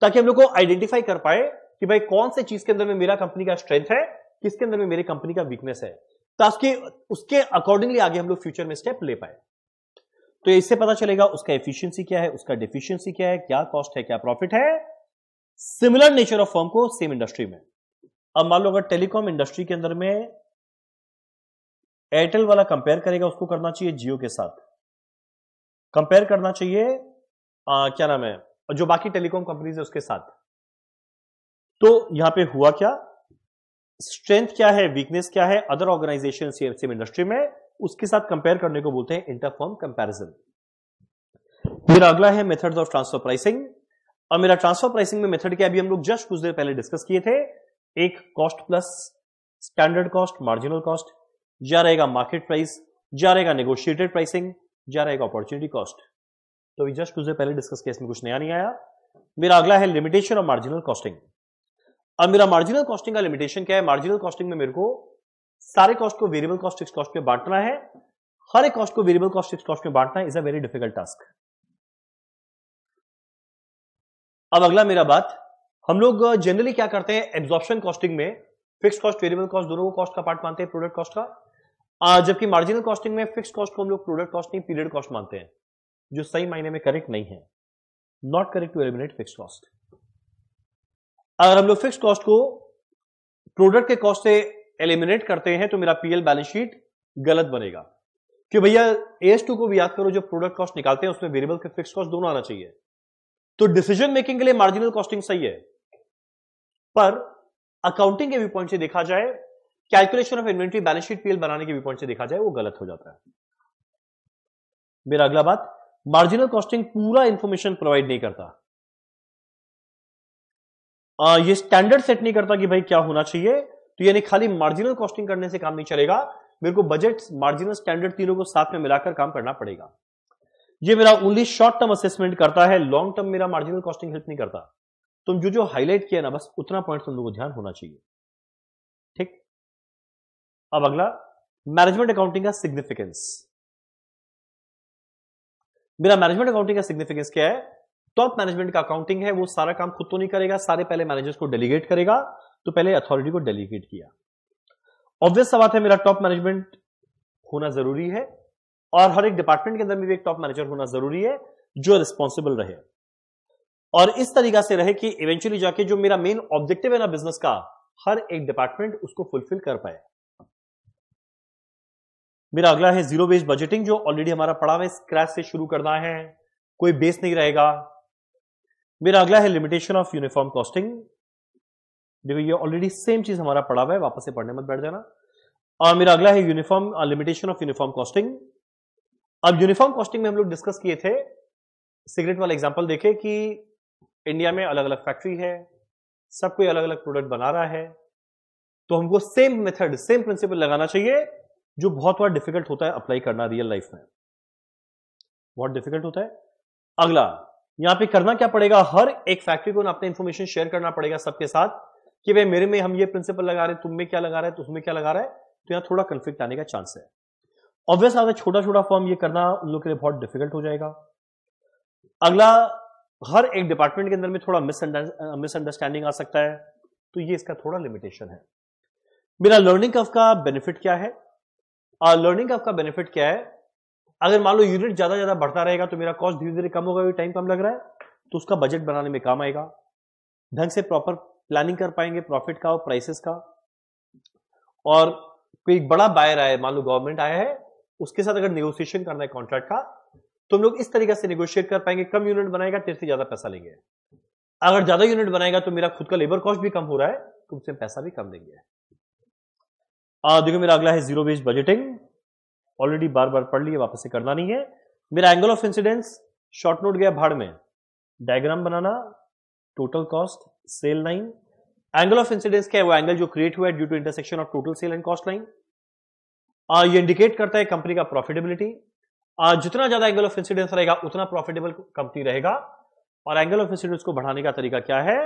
Speaker 1: ताकि हम लोग को आइडेंटिफाई कर पाए कि भाई कौन से चीज के अंदर में मेरा कंपनी का स्ट्रेंथ है, किसके अंदर में मेरी कंपनी का वीकनेस है, ताकि उसके अकॉर्डिंगली आगे हम लोग फ्यूचर में स्टेप ले पाए। तो इससे पता चलेगा उसका एफिशिएंसी क्या है, उसका डेफिशिएंसी क्या है, क्या कॉस्ट है, क्या प्रॉफिट है, सिमिलर नेचर ऑफ फर्म को सेम इंडस्ट्री में। अब मान लो अगर टेलीकॉम इंडस्ट्री के अंदर में एयरटेल वाला कंपेयर करेगा, उसको करना चाहिए जियो के साथ, कंपेयर करना चाहिए क्या नाम है जो बाकी टेलीकॉम कंपनीज है उसके साथ। तो यहां पे हुआ क्या, स्ट्रेंथ क्या है, वीकनेस क्या है अदर ऑर्गेनाइजेशन सेम इंडस्ट्री में, उसके साथ कंपेयर करने को बोलते हैं इंटरफर्म कंपैरिजन। मेरा अगला है मेथड्स ऑफ ट्रांसफर प्राइसिंग। और मेरा ट्रांसफर प्राइसिंग में मेथड क्या, अभी हम लोग जस्ट कुछ देर पहले डिस्कस किए थे, एक cost plus standard cost, marginal cost, जा रहेगा मार्केट प्राइस, जा रहेगा नेगोशिएटेड प्राइसिंग, जा रहेगा अपॉर्चुनिटी कॉस्ट। तो अभी जस्ट कुछ देर पहले डिस्कस किया, इसमें कुछ नया नहीं आया। मेरा अगला है लिमिटेशन ऑफ मार्जिनल कॉस्टिंग। अब मेरा मार्जिनल कॉस्टिंग का लिमिटेशन क्या है, मार्जिनल कॉस्टिंग में मेरे को सारे कॉस्ट को वेरिएबल कॉस्ट फिक्स्ड कॉस्ट में बांटना है। हर एक कॉस्ट को वेरिएबल कॉस्ट फिक्स्ड कॉस्ट में बांटना is a very difficult task. अब अगला मेरा बात, हम लोग जनरली क्या करते हैं एब्जॉर्प्शन कॉस्टिंग में फिक्स्ड कॉस्ट वेरिएबल कॉस्ट दोनों को कॉस्ट का पार्ट मानते हैं प्रोडक्ट कॉस्ट का, जबकि मार्जिनल कॉस्टिंग में फिक्स्ड कॉस्ट को हम लोग प्रोडक्ट कॉस्ट नहीं पीरियड कॉस्ट मानते हैं, जो सही मायने में करेक्ट नहीं है। Not correct to eliminate fixed cost. अगर हम लोग फिक्स्ड कॉस्ट को प्रोडक्ट के कॉस्ट से एलिमिनेट करते हैं तो मेरा पीएल बैलेंस शीट गलत बनेगा, कि भैया AS2 को भी याद करो, जो प्रोडक्ट कॉस्ट निकालते हैं उसमें वेरिएबल के फिक्स्ड कॉस्ट दोनों आना चाहिए। तो डिसीजन मेकिंग के लिए मार्जिनल कॉस्टिंग सही है, पर अकाउंटिंग के व्यू पॉइंट से देखा जाए, calculation of inventory balance sheet PL बनाने के व्यू पॉइंट से देखा जाए, वो गलत हो जाता है। मेरा अगला बात, मार्जिनल कॉस्टिंग पूरा इंफॉर्मेशन प्रोवाइड नहीं करता। ये स्टैंडर्ड सेट नहीं करता कि भाई क्या होना चाहिए, तो यानी खाली मार्जिनल कॉस्टिंग करने से काम नहीं चलेगा, मेरे को बजट मार्जिनल स्टैंडर्ड तीनों को साथ में मिलाकर काम करना पड़ेगा। ये मेरा ओनली शॉर्ट टर्म असेसमेंट करता है, लॉन्ग टर्म मेरा मार्जिनल कॉस्टिंग हेल्प नहीं करता। तुम जो हाईलाइट किया ना, बस उतना पॉइंट तुम लोगों को ध्यान होना चाहिए, ठीक। अब अगला, मैनेजमेंट अकाउंटिंग का सिग्निफिकेंस। मेरा मैनेजमेंट अकाउंटिंग का सिग्निफिकेंस क्या है, टॉप मैनेजमेंट का अकाउंटिंग है, वो सारा काम खुद तो नहीं करेगा, सारे पहले मैनेजर्स को डेलीगेट करेगा, तो पहले अथॉरिटी को डेलीगेट किया। ऑब्वियस सा बात है, मेरा टॉप मैनेजमेंट होना जरूरी है, और हर एक डिपार्टमेंट के अंदर में भी एक टॉप मैनेजर होना जरूरी है जो रिस्पॉन्सिबल रहे, और इस तरीका से रहे कि इवेंचुअली जाके जो मेरा मेन ऑब्जेक्टिव है ना बिजनेस का, हर एक डिपार्टमेंट उसको फुलफिल कर पाए। मेरा अगला है जीरो बेस्ड बजटिंग, जो ऑलरेडी हमारा पढ़ा हुआ है, स्क्रैच से शुरू करना है, कोई बेस नहीं रहेगा। मेरा अगला है लिमिटेशन ऑफ यूनिफॉर्म कॉस्टिंग। देखो ये ऑलरेडी सेम चीज हमारा पढ़ा हुआ है, वापस से पढ़ने मत बैठ जाना। और मेरा अगला है uniform limitation of uniform costing. अब यूनिफॉर्म कॉस्टिंग में हम लोग डिस्कस किए थे, सिगरेट वाला एग्जांपल देखे कि इंडिया में अलग अलग फैक्ट्री है, सब कोई अलग अलग प्रोडक्ट बना रहा है, तो हमको सेम मेथड सेम प्रिंसिपल लगाना चाहिए, जो बहुत बार डिफिकल्ट होता है अप्लाई करना रियल लाइफ में, बहुत डिफिकल्ट होता है। अगला, यहां पे करना क्या पड़ेगा, हर एक फैक्ट्री को अपना इंफॉर्मेशन शेयर करना पड़ेगा सबके साथ, कि भाई मेरे में हम ये प्रिंसिपल लगा रहे हैं, तुम में क्या लगा रहा है, तुम्हें क्या लगा रहा है, तो यहां थोड़ा कंफ्लिक्ट आने का चांस है। ऑब्वियस अगर छोटा छोटा फॉर्म ये करना उन लोग के लिए बहुत डिफिकल्ट हो जाएगा। अगला, हर एक डिपार्टमेंट के अंदर में थोड़ा मिसअंडरस्टैंडिंग आ सकता है, तो ये इसका थोड़ा लिमिटेशन है। मेरा लर्निंग कर्व का बेनिफिट क्या है, लर्निंग कर्व का बेनिफिट क्या है, अगर मान लो यूनिट ज्यादा बढ़ता रहेगा तो मेरा कॉस्ट धीरे धीरे कम होगा, टाइम कम लग रहा है, तो उसका बजट बनाने में काम आएगा, ढंग से प्रॉपर प्लानिंग कर पाएंगे प्रॉफिट का और प्राइसेस का। और कोई बड़ा बायर आया, मान लो गवर्नमेंट आया है, उसके साथ अगर नेगोशिएशन करना है कॉन्ट्रैक्ट का, तो हम लोग इस तरीके से नेगोशिएट कर पाएंगे, कम यूनिट बनाएगा तेरे से ज्यादा पैसा लेंगे, अगर ज्यादा यूनिट बनाएगा तो मेरा खुद का लेबर कॉस्ट भी कम हो रहा है, तुमसे पैसा भी कम देंगे। देखो मेरा अगला है जीरो बेस्ड बजटिंग, ऑलरेडी बार बार पढ़ लिए, वापस से करना नहीं है। मेरा angle of incidence, short note गया भाड़ में, डायग्राम बनाना, total cost, sale line. Angle of incidence क्या है, वो एंगल जो क्रिएट हुआ है due to intersection of total sale and cost line. ये इंडिकेट करता है कंपनी का प्रॉफिटेबिलिटी, जितना ज्यादा एंगल ऑफ इंसिडेंस रहेगा उतना प्रॉफिटेबल कंपनी रहेगा, और एंगल ऑफ इंसिडेंस को बढ़ाने का तरीका क्या है,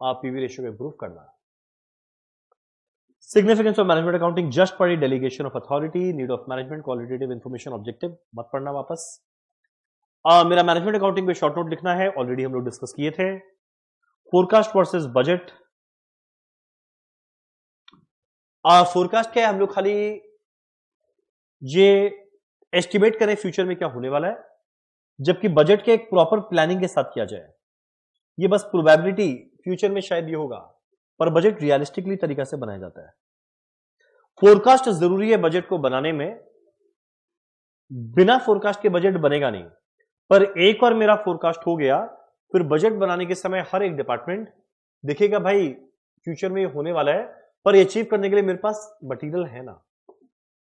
Speaker 1: पीवी रेशियो को इंप्रूव करना। Significance of management accounting just पढ़ी, delegation of authority, need of management, qualitative information, objective मत पढ़ना वापस। मेरा मैनेजमेंट अकाउंटिंग पे शॉर्ट नोट लिखना है, ऑलरेडी हम लोग डिस्कस किए थे। फोरकास्ट वर्सेस बजट, फोरकास्ट क्या है, हम लोग खाली ये एस्टिमेट करें फ्यूचर में क्या होने वाला है, जबकि बजट के एक प्रॉपर प्लानिंग के साथ किया जाए। ये बस प्रोबेबिलिटी फ्यूचर में शायद ये होगा, पर बजट रियलिस्टिकली तरीका से बनाया जाता है। फोरकास्ट जरूरी है बजट को बनाने में, बिना फोरकास्ट के बजट बनेगा नहीं, पर एक बार मेरा फोरकास्ट हो गया, फिर बजट बनाने के समय हर एक डिपार्टमेंट देखेगा भाई फ्यूचर में ये होने वाला है, पर ये अचीव करने के लिए मेरे पास मटेरियल है ना,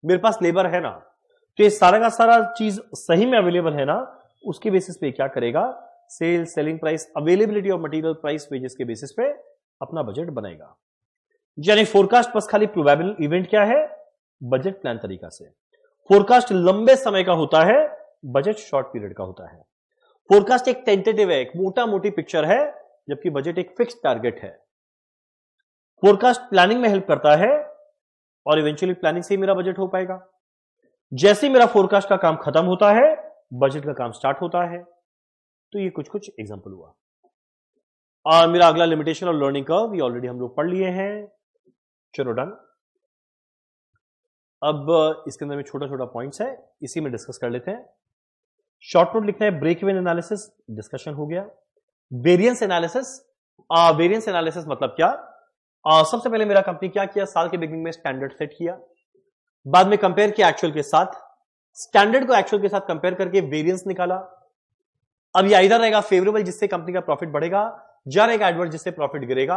Speaker 1: मेरे पास लेबर है ना, तो ये सारा का सारा चीज सही में अवेलेबल है ना, उसके बेसिस पे क्या करेगा, sale, selling price, availability of material, price, wages के बेसिस पे अपना बजट बनाएगा। यानी फोरकास्ट बस खाली प्रोबेबल इवेंट क्या है, बजट प्लान तरीका से। फोरकास्ट लंबे समय का होता है, बजट शॉर्ट पीरियड का होता है। फोरकास्ट एक टेंटेटिव है, एक मोटा मोटी पिक्चर है, जबकि बजट एक फिक्स्ड टारगेट है। फोरकास्ट प्लानिंग में हेल्प करता है और इवेंचुअली प्लानिंग से ही मेरा बजट हो पाएगा। जैसे ही मेरा फोरकास्ट का काम खत्म होता है, बजट का काम स्टार्ट होता है। तो ये कुछ कुछ एग्जांपल हुआ। और मेरा अगला लिमिटेशन और लर्निंग कर्व, ये ऑलरेडी हम लोग पढ़ लिए हैं। चलो डन। अब इसके अंदर में छोटा छोटा पॉइंट्स है, इसी में डिस्कस कर लेते हैं। शॉर्ट नोट लिखना है, ब्रेक इवन एनालिसिस डिस्कशन हो गया। वेरिएंस एनालिसिस, वेरिएंस एनालिसिस मतलब क्या, सबसे पहले मेरा कंपनी क्या किया, साल के बिगिनिंग में स्टैंडर्ड सेट किया, बाद में कंपेयर किया एक्चुअल के साथ, स्टैंडर्ड को एक्चुअल के साथ कंपेयर करके वेरिएंस निकाला। अब ये इधर रहेगा फेवरेबल जिससे कंपनी का प्रॉफिट बढ़ेगा, या रहेगा एडवर्स जिससे प्रॉफिट गिरेगा।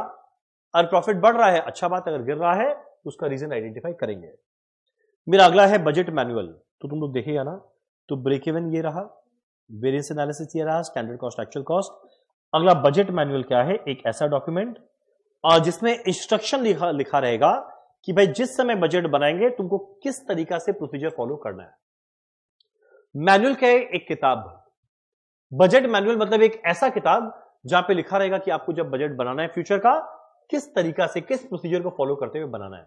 Speaker 1: अगर प्रॉफिट बढ़ रहा है अच्छा बात, अगर गिर रहा है तो उसका रीजन आइडेंटिफाई करेंगे। मेरा अगला है बजट मैनुअल, तो तुम लोग देखेगा ना, तो ब्रेक इवन ये रहा, वेरिएंस एनालिसिस ये रहा, स्टैंडर्ड कॉस्ट, एक्चुअल कॉस्ट। अगला बजट मैनुअल क्या है, एक ऐसा डॉक्यूमेंट जिसमें इंस्ट्रक्शन लिखा रहेगा कि भाई जिस समय बजट बनाएंगे तुमको किस तरीका से प्रोसीजर फॉलो करना है। मैनुअल क्या है, एक किताब। बजट मैनुअल मतलब एक ऐसा किताब जहां पे लिखा रहेगा कि आपको जब बजट बनाना है फ्यूचर का, किस तरीका से, किस प्रोसीजर को फॉलो करते हुए बनाना है।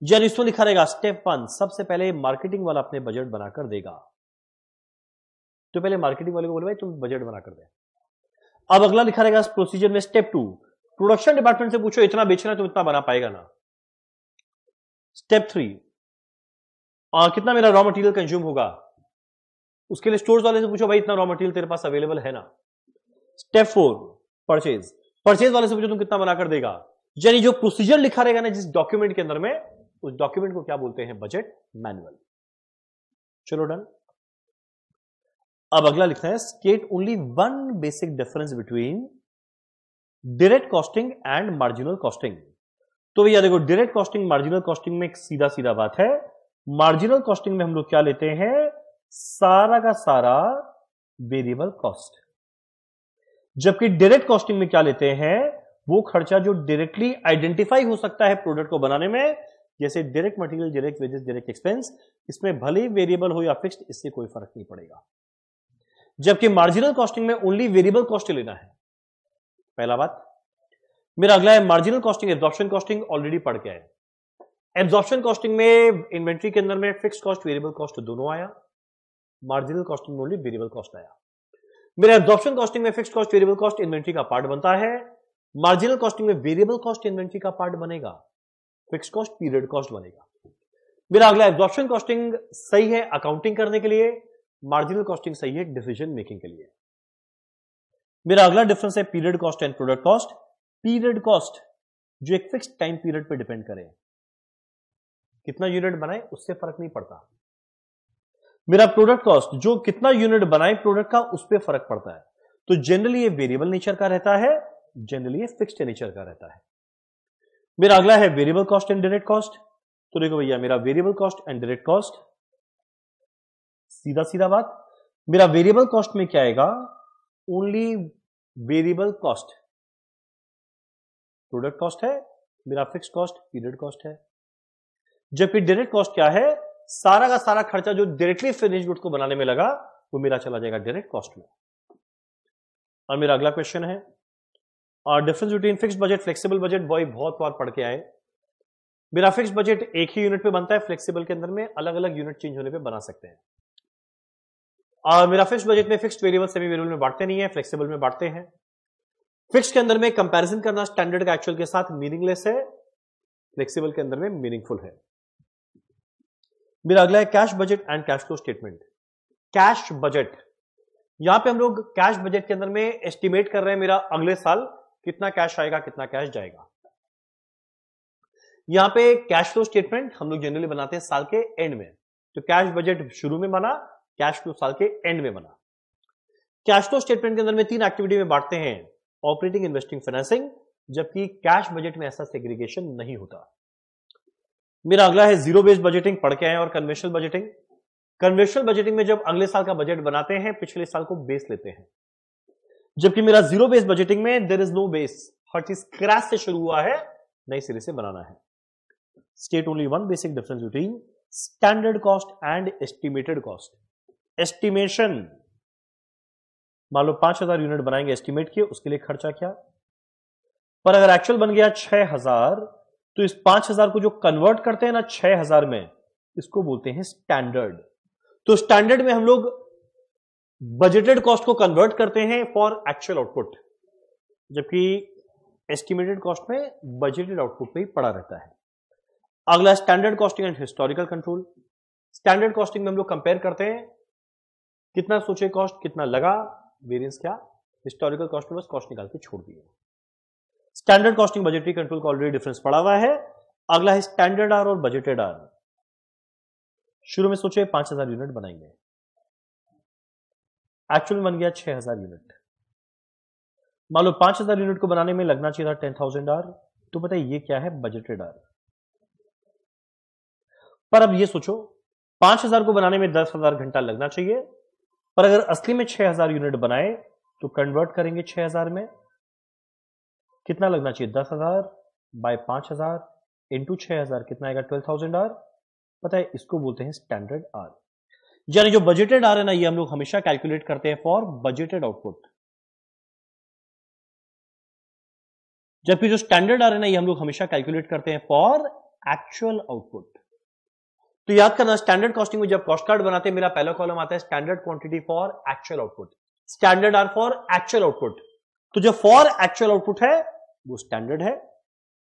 Speaker 1: यानी इसमें लिखा रहेगा स्टेप 1, सबसे पहले मार्केटिंग वाला अपने बजट बनाकर देगा। तो पहले मार्केटिंग वाले को बोले भाई तुम बजट बनाकर दे। अब अगला लिखा रहेगा प्रोसीजर में स्टेप 2, प्रोडक्शन डिपार्टमेंट से पूछो इतना बेचना है तो इतना बना पाएगा ना। स्टेप 3, कितना मेरा रॉ मटेरियल कंज्यूम होगा, उसके लिए स्टोर्स वाले से पूछो भाई इतना रॉ मटेरियल तेरे पास अवेलेबल है ना। स्टेप 4, परचेज, परचेज वाले से पूछो तुम कितना बनाकर देगा। यानी जो प्रोसीजर लिखा रहेगा ना जिस डॉक्यूमेंट के अंदर में, उस डॉक्यूमेंट को क्या बोलते हैं, बजट मैनुअल। चलो डन। अब अगला लिखना है state only one basic difference between direct costing and marginal costing. तो भैया देखो, डायरेक्ट कॉस्टिंग, मार्जिनल कॉस्टिंग में एक सीधा सीधा बात है। मार्जिनल कॉस्टिंग में हम लोग क्या लेते हैं, सारा का सारा वेरिएबल कॉस्ट, जबकि डायरेक्ट कॉस्टिंग में क्या लेते हैं, वो खर्चा जो डायरेक्टली आइडेंटिफाई हो सकता है प्रोडक्ट को बनाने में, जैसे direct material, direct wages, direct expense, इसमें भले ही वेरिएबल हो या फिक्स्ड, इससे कोई फर्क नहीं पड़ेगा। जबकि मार्जिनल कॉस्टिंग में ओनली वेरिएबल कॉस्ट लेना है, पहला बात। मेरा अगला है marginal costing, absorption costing already पढ़ के आए। एब्जॉर्प्शन कॉस्टिंग में इन्वेंट्री के अंदर में फिक्स्ड कॉस्ट, वेरिएबल कॉस्ट दोनों आया, मार्जिनल कॉस्टिंग में ओनली वेरिएबल कॉस्ट आया। मेरा एब्जॉर्प्शन कॉस्टिंग में fixed cost, variable cost inventory का पार्ट बनता है, मार्जिनल कॉस्टिंग में वेरिएबल कॉस्ट इन्वेंट्री का पार्ट बनेगा, फिक्स्ड कॉस्ट पीरियड कॉस्ट बनेगा। मेरा अगला एब्जॉर्प्शन कॉस्टिंग सही है अकाउंटिंग करने के लिए, मार्जिनल कॉस्टिंग सही है डिसीजन मेकिंग के लिए। मेरा अगला डिफरेंस है period cost and product cost. Period cost जो एक फिक्स्ड टाइम पीरियड पे डिपेंड करे, कितना यूनिट बनाए उससे फर्क नहीं पड़ता। मेरा प्रोडक्ट कॉस्ट जो कितना यूनिट बनाए प्रोडक्ट का, उस पर फर्क पड़ता है। तो जनरली ये वेरिएबल नेचर का रहता है, जनरली ये फिक्स्ड नेचर का रहता है। मेरा अगला है variable cost and direct cost. तो देखो भैया, मेरा variable cost and direct cost, सीधा सीधा बात, मेरा वेरिएबल कॉस्ट में क्या आएगा, only variable cost product cost है, मेरा फिक्स्ड कॉस्ट पीरियड कॉस्ट है। जबकि डायरेक्ट कॉस्ट क्या है, सारा का सारा खर्चा जो डायरेक्टली फिनिश्ड गुड्स को बनाने में लगा, वो मेरा चला जाएगा डायरेक्ट कॉस्ट में। और मेरा अगला क्वेश्चन है difference between fixed budget, flexible budget. वही बहुत बार पढ़ के आए। मेरा फिक्स्ड बजट एक ही यूनिट पे बनता है, फ्लेक्सिबल के अंदर में अलग अलग यूनिट चेंज होने पे बना सकते हैं। और मेरा फिक्स्ड बजट में फिक्स्ड वेरिएबल सेमी वेरिएबल में बांटते नहीं है, फ्लेक्सिबल में बांटते हैं। फिक्स्ड के अंदर में कंपैरिजन करना स्टैंडर्ड का एक्चुअल के साथ मीनिंगलेस है, फ्लेक्सिबल के अंदर में मीनिंगफुल है। मेरा अगला है cash budget and cash flow statement. Cash budget, यहां पे हम लोग कैश बजट के अंदर में एस्टिमेट कर रहे हैं मेरा अगले साल कितना कैश आएगा, कितना कैश जाएगा। यहां पे कैश फ्लो स्टेटमेंट हम लोग जनरली बनाते हैं साल के एंड में। तो कैश बजट शुरू में बना, कैश फ्लो साल के एंड में बना। कैश फ्लो स्टेटमेंट के अंदर में 3 एक्टिविटी में बांटते हैं, ऑपरेटिंग, इन्वेस्टिंग, फाइनेंसिंग। जबकि कैश बजट में ऐसा सेग्रीगेशन नहीं होता। मेरा अगला है जीरो बेस्ड बजटिंग, पढ़ के आए और कन्वेंशनल बजटिंग। कन्वेंशनल बजटिंग में जब अगले साल का बजट बनाते हैं पिछले साल को बेस लेते हैं, जबकि मेरा जीरो बेस्ड बजटिंग में देयर इज नो बेस, हर चीज क्रैश से शुरू हुआ है, नई सिरे से बनाना है। State only one basic difference between standard cost and estimated cost. Estimation, मान लो 5000 यूनिट बनाएंगे एस्टिमेट किए, उसके लिए खर्चा क्या, पर अगर एक्चुअल बन गया 6000, तो इस 5000 को जो कन्वर्ट करते हैं ना 6000 में, इसको बोलते हैं स्टैंडर्ड। तो स्टैंडर्ड में हम लोग बजटेड कॉस्ट को कन्वर्ट करते हैं फॉर एक्चुअल आउटपुट, जबकि एस्टिमेटेड कॉस्ट में बजटेड आउटपुट पे ही पड़ा रहता है। अगला standard costing and historical control. Standard costing में हम लोग कंपेयर करते हैं कितना सोचे कॉस्ट, कितना लगा, वेरिएंस क्या। हिस्टोरिकल कॉस्ट में बस कॉस्ट निकाल के छोड़ दिए। स्टैंडर्ड कॉस्टिंग बजटरी कंट्रोल का ऑलरेडी डिफरेंस पड़ा हुआ है। अगला है स्टैंडर्ड आर और बजटेड आर। शुरू में सोचे 5000 यूनिट बनाएंगे, एक्चुअल में बन गया 6000 यूनिट। मान लो 5000 यूनिट को बनाने में लगना चाहिए था 10,000 आर, तो बताइए ये क्या है, बजटेड आर। पर अब ये सोचो 5000 को बनाने में 10,000 घंटा लगना चाहिए, पर अगर असली में 6000 यूनिट बनाए तो कन्वर्ट करेंगे 6000 में, कितना लगना चाहिए, 10,000 बाय 5000 इंटू 6000, कितना आएगा 12,000 आर। पता है इसको बोलते हैं स्टैंडर्ड आर। यानी जो बजटेड आर है ना, ये हम लोग हमेशा कैलकुलेट करते हैं फॉर बजटेड आउटपुट, जबकि जो स्टैंडर्ड आर है ना, ये हम लोग हमेशा कैलकुलेट करते हैं फॉर एक्चुअल आउटपुट। तो याद करना, स्टैंडर्ड कॉस्टिंग में जब कॉस्ट कार्ड बनाते हैं, मेरा पहला कॉलम आता है standard quantity for actual output, standard R for actual output. तो जो फॉर एक्चुअल आउटपुट है वो स्टैंडर्ड है,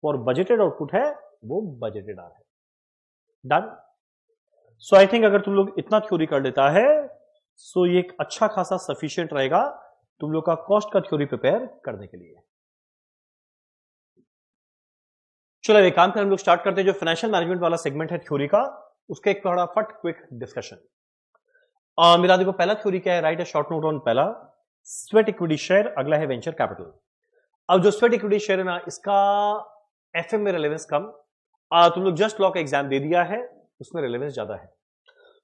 Speaker 1: फॉर बजटेड आउटपुट है वो बजटेड आर है। डन। सो आई थिंक अगर तुम लोग इतना थ्योरी कर लेता है, सो ये एक अच्छा खासा सफिशिएंट रहेगा तुम लोग का कॉस्ट का थ्योरी प्रिपेयर करने के लिए। चलो एक काम कर हम लोग स्टार्ट करते हैं। जो फाइनेंशियल मैनेजमेंट वाला सेगमेंट है थ्योरी का, उसका एक थोड़ा फट क्विक डिस्कशन। मेरा देखो पहला थ्योरी क्या है, राइट है शॉर्ट नोट ऑन पहला, स्वेट इक्विटी शेयर, अगला है वेंचर कैपिटल। अब जो स्वेट इक्विटी शेयर है ना, इसका एफएम में रिलेवेंस कम, तुम लोग जस्ट लॉ का एग्जाम दे दिया है, उसमें रिलेवेंस ज्यादा है।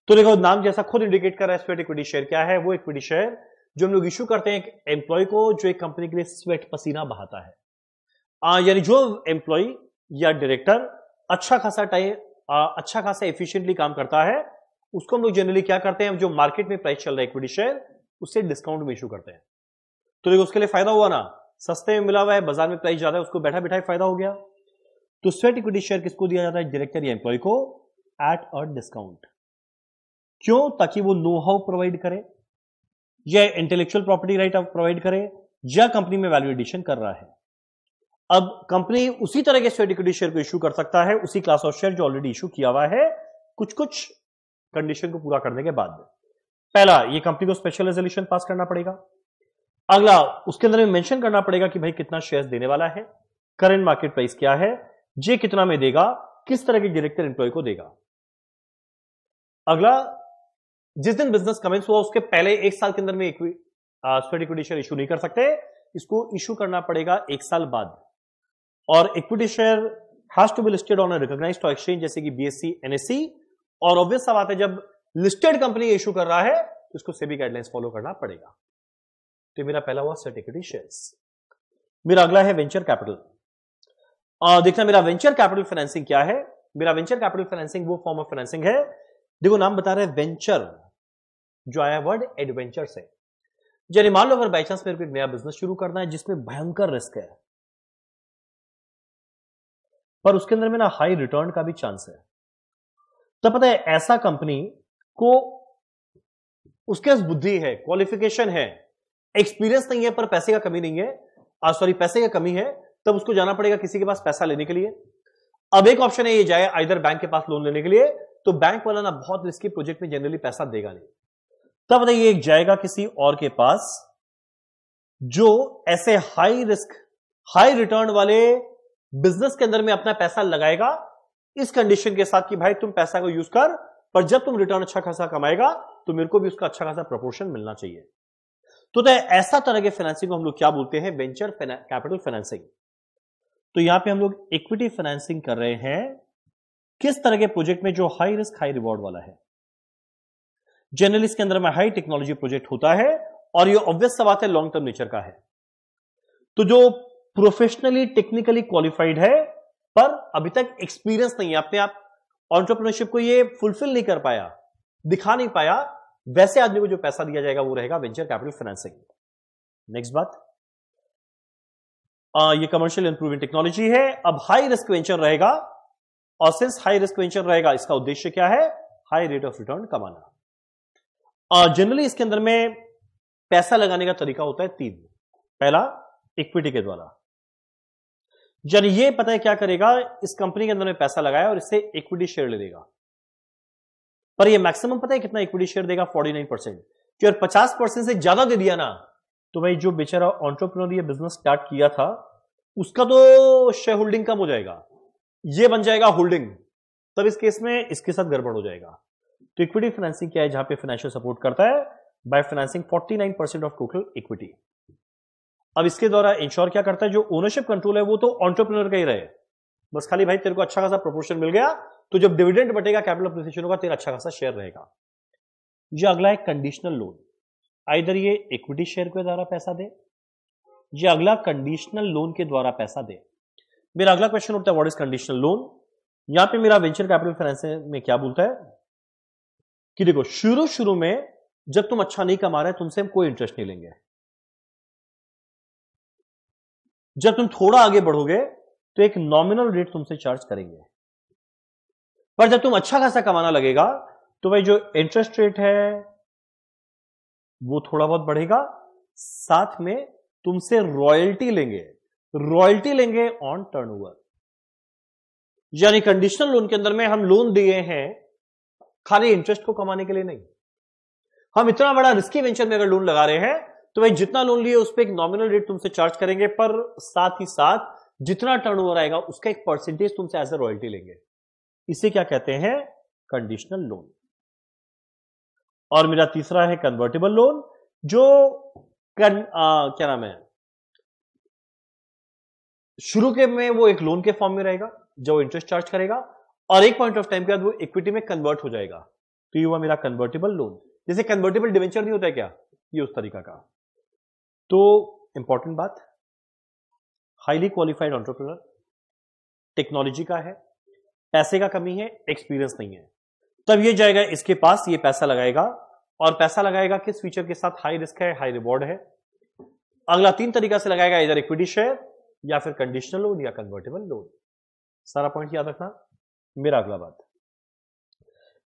Speaker 1: तो देखो नाम जैसा खुद इंडिकेट कर रहा है, स्वेट इक्विटी शेयर क्या है, वो इक्विटी शेयर जो हम लोग इश्यू करते हैं एक एम्प्लॉय को, जो एक कंपनी के लिए स्वेट पसीना बहाता है। यानी जो एम्प्लॉय या डायरेक्टर अच्छा खासा एफिशिएंटली काम करता है, उसको हम लोग जनरली क्या करते हैं, जो मार्केट में प्राइस चल रहा है इक्विटी शेयर, उससे डिस्काउंट में इशू करते हैं। तो देखो उसके लिए फायदा हुआ ना, सस्ते में मिला हुआ है, बाजार में प्राइस ज्यादा है, उसको बैठा बैठा फायदा हो गया। तो स्वेट इक्विटी शेयर किसको दिया जाता है, डायरेक्टर या एम्प्लॉय को एट अ डिस्काउंट। क्यों, ताकि वो नो हाउ प्रोवाइड करे, या इंटेलेक्चुअल प्रॉपर्टी राइट प्रोवाइड करे, या कंपनी में वैल्यू एडिशन कर रहा है। अब कंपनी उसी तरह के स्वेट इक्विटी शेयर को इश्यू कर सकता है, उसी क्लास ऑफ शेयर जो ऑलरेडी इश्यू किया हुआ है, कुछ कुछ कंडीशन को पूरा करने के बाद। पहला, ये कंपनी को स्पेशल रेजोल्यूशन पास करना पड़ेगा। अगला, उसके अंदर में मेंशन करना पड़ेगा कि भाई कितना शेयर्स देने वाला है, करंट मार्केट प्राइस क्या है, जे कितना में देगा, किस तरह के डायरेक्टर एम्प्लॉय को देगा। अगला, जिस दिन बिजनेस कमेंस हुआ उसके पहले 1 साल के अंदर में स्वेट इक्विटी शेयर इश्यू नहीं कर सकते, इसको इश्यू करना पड़ेगा 1 साल बाद। और equity share has to be listed on a recognised stock exchange, जैसे कि बीएससी, एनएससी। और ऑब्वियस सा बात है, जब लिस्टेड कंपनी इश्यू कर रहा है तो उसको सेबी गाइडलाइंस फॉलो करना पड़ेगा। तो मेरा पहला हुआ स्वेट इक्विटी शेयर्स। मेरा अगला है वेंचर कैपिटल। देखना मेरा वेंचर कैपिटल फाइनेंसिंग क्या है। मेरा वेंचर कैपिटल फाइनेंसिंग वो फॉर्म ऑफ फाइनेंसिंग है, देखो नाम बता रहे हैं वेंचर, जो आया वर्ड एडवेंचर से। यानी मान लो अगर बाई चांस मेरे को एक नया बिजनेस शुरू करना है जिसमें भयंकर रिस्क है, पर उसके अंदर में ना हाई रिटर्न का भी चांस है, तो पता है ऐसा कंपनी को उसके पास बुद्धि है, क्वालिफिकेशन है, एक्सपीरियंस नहीं है, पर पैसे का कमी नहीं है, पैसे का कमी है, तब उसको जाना पड़ेगा किसी के पास पैसा लेने के लिए। अब एक ऑप्शन है, ये जाए आइदर बैंक के पास लोन लेने के लिए, तो बैंक वाला ना बहुत रिस्की प्रोजेक्ट में जनरली पैसा देगा नहीं, तब बताइए एक जाएगा किसी और के पास जो ऐसे हाई रिस्क हाई रिटर्न वाले बिजनेस के अंदर में अपना पैसा लगाएगा, इस कंडीशन के साथ कि भाई तुम पैसा को यूज कर, पर जब तुम रिटर्न अच्छा खासा कमाएगा तो मेरे को भी उसका अच्छा खासा प्रोपोर्शन मिलना चाहिए। तो ऐसा तरह के फाइनेंसिंग को हम लोग क्या बोलते हैं, वेंचर कैपिटल फाइनेंसिंग। तो यहां पे हम लोग इक्विटी फाइनेंसिंग कर रहे हैं किस तरह के प्रोजेक्ट में जो हाई रिस्क हाई रिवॉर्ड वाला है। जनरली इसके अंदर में हाई टेक्नोलॉजी प्रोजेक्ट होता है और ये ऑब्वियस सा बात है लॉन्ग टर्म नेचर का है। तो जो प्रोफेशनली टेक्निकली क्वालिफाइड है पर अभी तक एक्सपीरियंस नहीं है, अपने आप एंटरप्रेन्योरशिप को ये फुलफिल नहीं कर पाया, दिखा नहीं पाया, वैसे आदमी को जो पैसा दिया जाएगा वो रहेगा वेंचर कैपिटल फाइनेंसिंग। नेक्स्ट बात, ये कमर्शियल इंप्रूविंग टेक्नोलॉजी है। अब हाई रिस्क वेंचर रहेगा और सिंस हाई रिस्क वेंचर रहेगा इसका उद्देश्य क्या है, हाई रेट ऑफ रिटर्न कमाना। जनरली इसके अंदर में पैसा लगाने का तरीका होता है तीन। पहला, इक्विटी के द्वारा, यानी ये पता है क्या करेगा, इस कंपनी के अंदर में पैसा लगाया और इससे इक्विटी शेयर ले लेगा। पर ये मैक्सिमम पता है कितना इक्विटी शेयर देगा, 49%। कि अगर 50% से ज्यादा दे दिया ना तो भाई जो बेचारा एंटरप्रेन्योर ये बिजनेस स्टार्ट किया था उसका तो शेयर होल्डिंग कम हो जाएगा, ये बन जाएगा होल्डिंग, तब इस केस में इसके साथ गड़बड़ हो जाएगा। तो इक्विटी फाइनेंसिंग क्या है, जहां पे फाइनेंशियल सपोर्ट करता है by financing 49% of total equity. अब इसके द्वारा इंश्योर क्या करता है, जो ओनरशिप कंट्रोल है वो तो एंटरप्रेन्योर का ही रहे, बस खाली भाई तेरे को अच्छा खासा प्रोपोर्शन मिल गया तो जब डिविडेंड बटेगा, कैपिटल अप्रिसिएशन होगा, तेरा अच्छा खासा शेयर रहेगा। ये अगला है कंडीशनल लोन, आइदर ये इक्विटी शेयर के द्वारा पैसा दे, ये अगला कंडीशनल लोन के द्वारा पैसा दे। मेरा अगला क्वेश्चन उठता है व्हाट इज कंडीशनल लोन। यहां पे मेरा वेंचर कैपिटल फाइनेंसिंग में क्या बोलता है कि देखो शुरू में जब तुम अच्छा नहीं कमा रहे तुमसे हम कोई इंटरेस्ट नहीं लेंगे, जब तुम थोड़ा आगे बढ़ोगे तो एक नॉमिनल रेट तुमसे चार्ज करेंगे, पर जब तुम अच्छा खासा कमाना लगेगा तो भाई जो इंटरेस्ट रेट है वो थोड़ा बहुत बढ़ेगा, साथ में तुमसे रॉयल्टी लेंगे ऑन टर्नओवर। यानी कंडीशनल लोन के अंदर में हम लोन दिए हैं खाली इंटरेस्ट को कमाने के लिए नहीं, हम इतना बड़ा रिस्की वेंचर में अगर लोन लगा रहे हैं तो भाई जितना लोन लिए उस पर एक नॉमिनल रेट तुमसे चार्ज करेंगे, पर साथ ही साथ जितना टर्नओवर आएगा उसका एक परसेंटेज तुमसे एज ए रॉयल्टी लेंगे। इसे क्या कहते हैं, कंडीशनल लोन। और मेरा तीसरा है कन्वर्टेबल लोन, जो क्या नाम है, शुरू के में वो एक लोन के फॉर्म में रहेगा जो इंटरेस्ट चार्ज करेगा और एक पॉइंट ऑफ टाइम के बाद वो इक्विटी में कन्वर्ट हो जाएगा। तो ये हुआ मेरा कन्वर्टेबल लोन, जैसे कन्वर्टेबल डिवेंचर नहीं होता है क्या, ये उस तरीका का। तो इंपॉर्टेंट बात, हाईली क्वालिफाइड एंटरप्रेन्योर, टेक्नोलॉजी का है, पैसे का कमी है, एक्सपीरियंस नहीं है, तब ये जाएगा इसके पास, ये पैसा लगाएगा और पैसा लगाएगा किस फीचर के साथ, हाई रिस्क है, हाई रिवॉर्ड है। अगला तीन तरीका से लगाएगा, इधर इक्विटी शेयर या फिर कंडीशनल लोन या कन्वर्टेबल लोन। सारा पॉइंट याद रखना। मेरा अगला बात,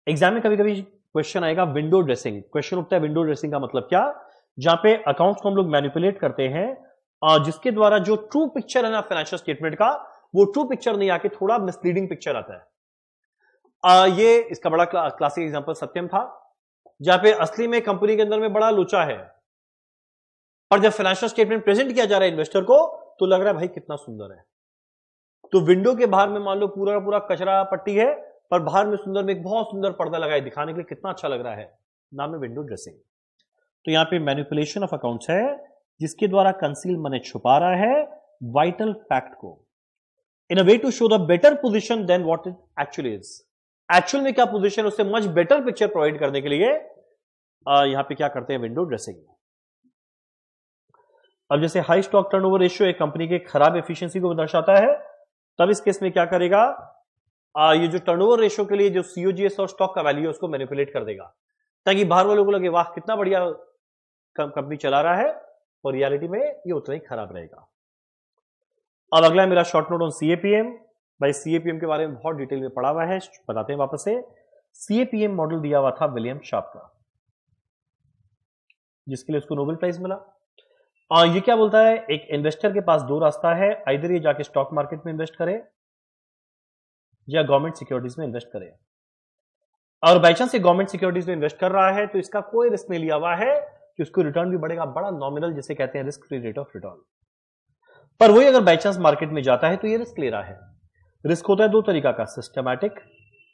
Speaker 1: एग्जाम में कभी कभी क्वेश्चन आएगा विंडो ड्रेसिंग, क्वेश्चन उठता है विंडो ड्रेसिंग का मतलब क्या, जहां पे अकाउंट्स को हम लोग मैनिपुलेट करते हैं जिसके द्वारा जो ट्रू पिक्चर है ना फाइनेंशियल स्टेटमेंट का, वो ट्रू पिक्चर नहीं आके थोड़ा मिसलीडिंग पिक्चर आता है। ये इसका बड़ा क्लासिक एग्जांपल सत्यम था, जहां पे असली में कंपनी के अंदर में बड़ा लोचा है, पर जब फाइनेंशियल स्टेटमेंट प्रेजेंट किया जा रहा है इन्वेस्टर को तो लग रहा है भाई कितना सुंदर है। तो विंडो के बाहर में मान लो पूरा पूरा कचरा पट्टी है, पर बाहर में सुंदर में एक बहुत सुंदर पर्दा लगा है, दिखाने के लिए कितना अच्छा लग रहा है, नाम है विंडो ड्रेसिंग। तो यहां पे मैनिपुलेशन ऑफ अकाउंट्स है, जिसके द्वारा कंसील मनी छुपा रहा है वाइटल फैक्ट को in a way to show the better position than what it actually is. Actual में क्या पोजीशन, उससे मच बेटर पिक्चर प्रोवाइड करने के लिए यहां पे क्या करते हैं, विंडो ड्रेसिंग। अब जैसे हाई स्टॉक टर्नओवर रेशियो एक कंपनी के खराब एफिशिएंसी को दर्शाता है, तब इस केस में क्या करेगा, ये जो टर्नओवर रेशियो के लिए जो सीओजीएस और स्टॉक का वैल्यू है उसको मैनिपुलेट कर देगा, ताकि बाहर वालों को लगे वाह कितना बढ़िया कंपनी चला रहा है, और रियलिटी में ये उतना ही खराब रहेगा। अब अगला है मेरा शॉर्ट नोट ऑन सीएपीएम। भाई सीएपीएम के बारे में बहुत डिटेल में पढ़ा हुआ है, बताते हैं वापस से। सीएपीएम मॉडल दिया हुआ था विलियम शार्प का, जिसके लिए उसको नोबेल प्राइज मिला। ये क्या बोलता है, एक इन्वेस्टर के पास दो रास्ता है, आइदर ये जाके स्टॉक मार्केट में इन्वेस्ट करे या गवर्नमेंट सिक्योरिटीज में इन्वेस्ट करे। और बाई चांस ये गवर्नमेंट सिक्योरिटीज में इन्वेस्ट कर रहा है तो इसका कोई रिस्क नहीं लिया हुआ है कि उसको रिटर्न भी बढ़ेगा, बड़ा नॉमिनल जिसे कहते हैं risk free rate of return. पर वही अगर बाई चांस मार्केट में जाता है तो ये रिस्क ले रहा है। रिस्क होता है दो तरीका का, सिस्टमैटिक,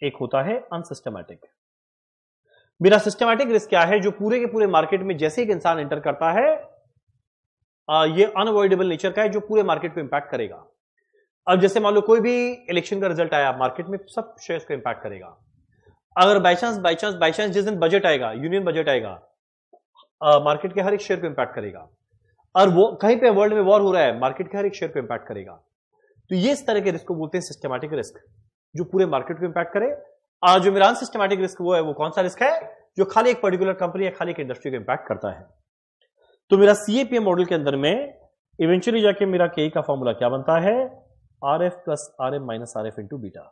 Speaker 1: एक होता है अनसिस्टमैटिक। मेरा सिस्टमैटिक रिस्क क्या है, जो पूरे के पूरे मार्केट में जैसे एक इंसान एंटर करता है ये अनअवॉइडेबल नेचर का है, जो पूरे मार्केट पे इंपैक्ट करेगा। अब जैसे मान लो कोई भी इलेक्शन का रिजल्ट आया मार्केट में, सब शेयर्स को इंपैक्ट करेगा। अगर बाई चांस जिस दिन बजट आएगा, यूनियन बजट आएगा, मार्केट के हर एक शेयर को इंपैक्ट करेगा। और वो कहीं पे वर्ल्ड में वॉर हो रहा है, मार्केट के हर एक शेयर को इंपैक्ट करेगा। तो ये इस तरह के रिस्क को बोलते हैं सिस्टमैटिक रिस्क, जो पूरे मार्केट को इंपैक्ट करे। आज जो मेरा अनसिस्टमैटिक रिस्क वो है, वो कौन सा रिस्क है? जो खाली एक पर्टिकुलर कंपनी या खाली एक इंडस्ट्री को इंपैक्ट करता है। तो मेरा सीएपीएम मॉडल के अंदर में इवेंचुअली जाके मेरा के का फॉर्मूला क्या बनता है? RF plus RM minus RF into beta,